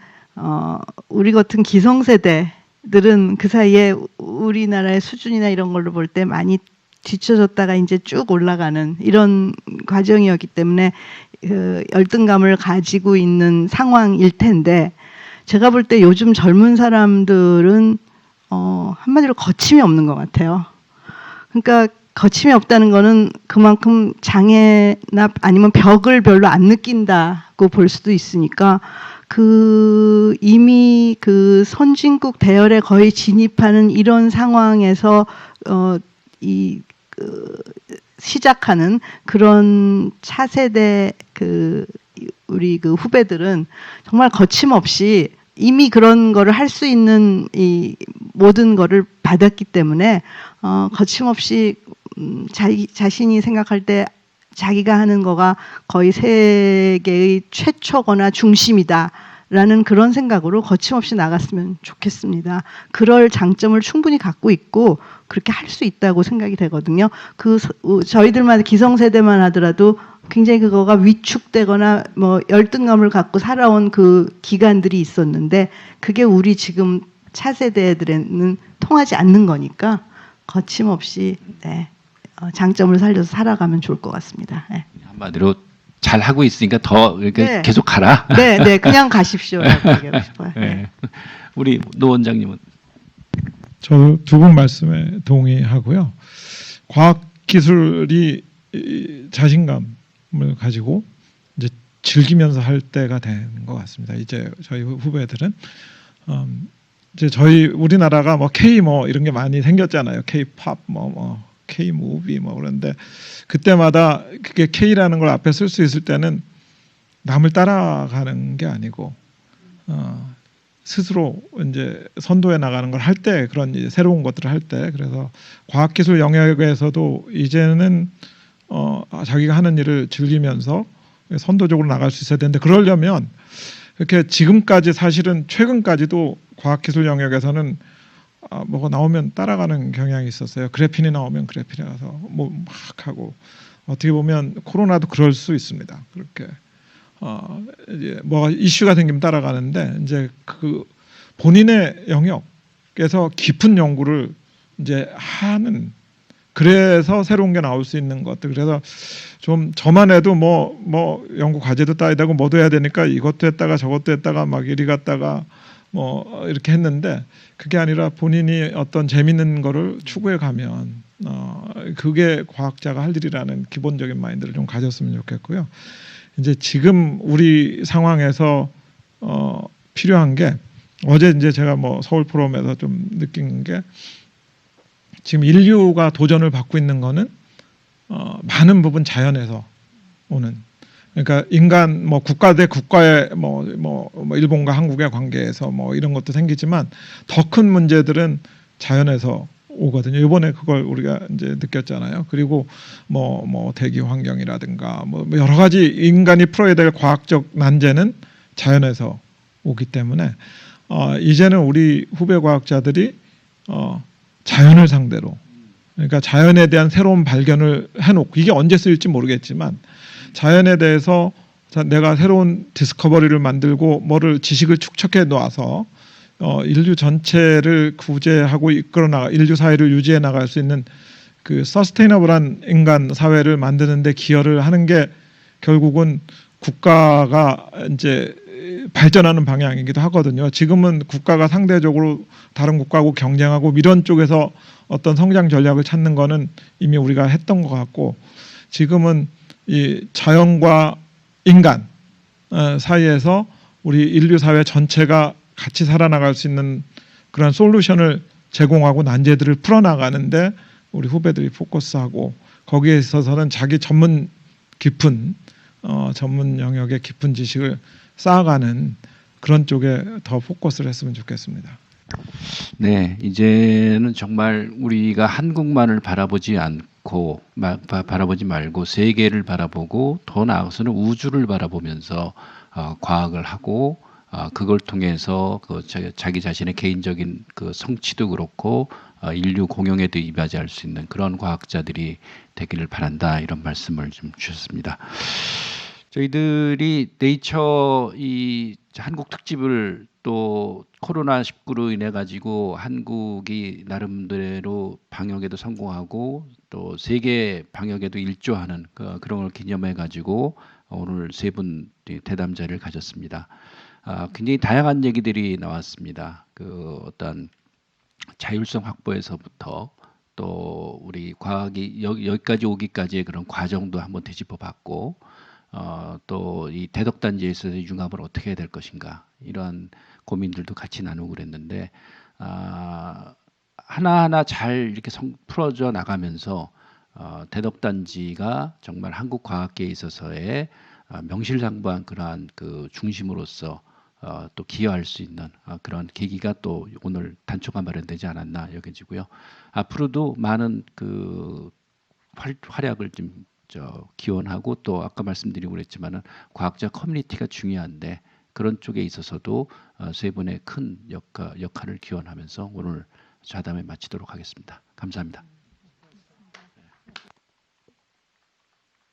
우리 같은 기성세대들은 그 사이에 우리나라의 수준이나 이런 걸로 볼 때 많이 뒤쳐졌다가 이제 쭉 올라가는 이런 과정이었기 때문에 그 열등감을 가지고 있는 상황일 텐데 제가 볼 때 요즘 젊은 사람들은 한마디로 거침이 없는 것 같아요. 그러니까 거침이 없다는 거는 그만큼 장애나 아니면 벽을 별로 안 느낀다고 볼 수도 있으니까 이미 그 선진국 대열에 거의 진입하는 이런 상황에서 시작하는 그런 차세대 우리 후배들은 정말 거침없이 이미 그런 거를 할 수 있는 이 모든 거를 받았기 때문에 거침없이 자신이 생각할 때 자기가 하는 거가 거의 세계의 최초거나 중심이다라는 그런 생각으로 거침없이 나갔으면 좋겠습니다. 그럴 장점을 충분히 갖고 있고 그렇게 할 수 있다고 생각이 되거든요. 저희들만 기성세대만 하더라도 굉장히 그거가 위축되거나 뭐 열등감을 갖고 살아온 그 기간들이 있었는데 그게 우리 지금 차세대들에는 통하지 않는 거니까 거침없이 장점을 살려서 살아가면 좋을 것 같습니다. 네. 한마디로 잘 하고 있으니까 더 이렇게 네. 계속 가라. 네, 그냥 가십시오라고 얘기하고 싶어요. 네. 우리 노 원장님은 저도 두 분 말씀에 동의하고요. 과학 기술이 자신감을 가지고 이제 즐기면서 할 때가 된 것 같습니다. 이제 저희 후배들은 이제 우리나라가 뭐 K 뭐 이런 게 많이 생겼잖아요. K-팝 뭐 K-무비 뭐 그런데 그때마다 그게 K라는 걸 앞에 쓸 수 있을 때는 남을 따라가는 게 아니고 스스로 이제 선도해 나가는 걸 할 때 그런 이제 새로운 것들을 할 때 그래서 과학기술 영역에서도 이제는 자기가 하는 일을 즐기면서 선도적으로 나갈 수 있어야 되는데 그러려면 이렇게 지금까지 사실은 최근까지도 과학기술 영역에서는 뭐가 나오면 따라가는 경향이 있었어요. 그래핀이 나오면 그래핀에 가서 뭐 막 하고 어떻게 보면 코로나도 그럴 수 있습니다. 그렇게 이제 뭐가 이슈가 생기면 따라가는데 이제 그 본인의 영역에서 깊은 연구를 이제 하는 그래서 새로운 게 나올 수 있는 것들 그래서 좀 저만 해도 뭐 연구 과제도 따야 되고 뭐도 해야 되니까 이것도 했다가 저것도 했다가 막 이리 갔다가 뭐 이렇게 했는데 그게 아니라 본인이 어떤 재밌는 거를 추구해 가면 그게 과학자가 할 일이라는 기본적인 마인드를 좀 가졌으면 좋겠고요. 이제 지금 우리 상황에서 필요한 게 어제 이제 제가 뭐 서울 포럼에서 좀 느낀 게 지금 인류가 도전을 받고 있는 거는 많은 부분 자연에서 오는 그러니까 인간 뭐 국가 대 국가의 뭐 일본과 한국의 관계에서 뭐 이런 것도 생기지만 더 큰 문제들은 자연에서 오거든요. 이번에 그걸 우리가 이제 느꼈잖아요. 그리고 뭐 대기 환경이라든가 뭐 여러 가지 인간이 풀어야 될 과학적 난제는 자연에서 오기 때문에 이제는 우리 후배 과학자들이 자연을 상대로 그러니까 자연에 대한 새로운 발견을 해놓고 이게 언제 쓰일지 모르겠지만 자연에 대해서 내가 새로운 디스커버리를 만들고 뭐를 지식을 축적해 놓아서 인류 전체를 구제하고 이끌어 나가 인류 사회를 유지해 나갈 수 있는 그 서스테이너블한 인간 사회를 만드는 데 기여를 하는 게 결국은 국가가 이제 발전하는 방향이기도 하거든요. 지금은 국가가 상대적으로 다른 국가하고 경쟁하고 이런 쪽에서 어떤 성장 전략을 찾는 거는 이미 우리가 했던 것 같고 지금은 이 자연과 인간 사이에서 우리 인류 사회 전체가 같이 살아나갈 수 있는 그런 솔루션을 제공하고 난제들을 풀어나가는데 우리 후배들이 포커스하고 거기에 있어서는 자기 전문 깊은 전문 영역의 깊은 지식을 쌓아가는 그런 쪽에 더 포커스를 했으면 좋겠습니다. 네, 이제는 정말 우리가 한국만을 바라보지 않고 바라보지 말고 세계를 바라보고 더 나아가서는 우주를 바라보면서 과학을 하고 그걸 통해서 자기 자신의 개인적인 그 성취도 그렇고 인류 공용에도 이바지할 수 있는 그런 과학자들이 되기를 바란다 이런 말씀을 좀 주셨습니다. 저희들이 네이처 이 한국 특집을 또 코로나19로 인해 가지고 한국이 나름대로 방역에도 성공하고 또 세계 방역에도 일조하는 그런 걸 기념해 가지고 오늘 세 분 대담 자리를 가졌습니다. 굉장히 다양한 얘기들이 나왔습니다. 그 어떤 자율성 확보에서부터 또 우리 과학이 여기까지 오기까지의 그런 과정도 한번 되짚어봤고 또 이 대덕단지에서의 융합을 어떻게 해야 될 것인가 이런 고민들도 같이 나누고 그랬는데 하나하나 잘 이렇게 풀어져 나가면서 대덕단지가 정말 한국 과학계에 있어서의 명실상부한 그러한 그 중심으로서 또 기여할 수 있는 그런 계기가 또 오늘 단초가 마련되지 않았나 여겨지고요. 앞으로도 많은 그 활약을 좀 기원하고 또 아까 말씀드리고 그랬지만은 과학자 커뮤니티가 중요한데 그런 쪽에 있어서도 세 분의 큰 역할을 기원하면서 오늘 좌담회 마치도록 하겠습니다. 감사합니다.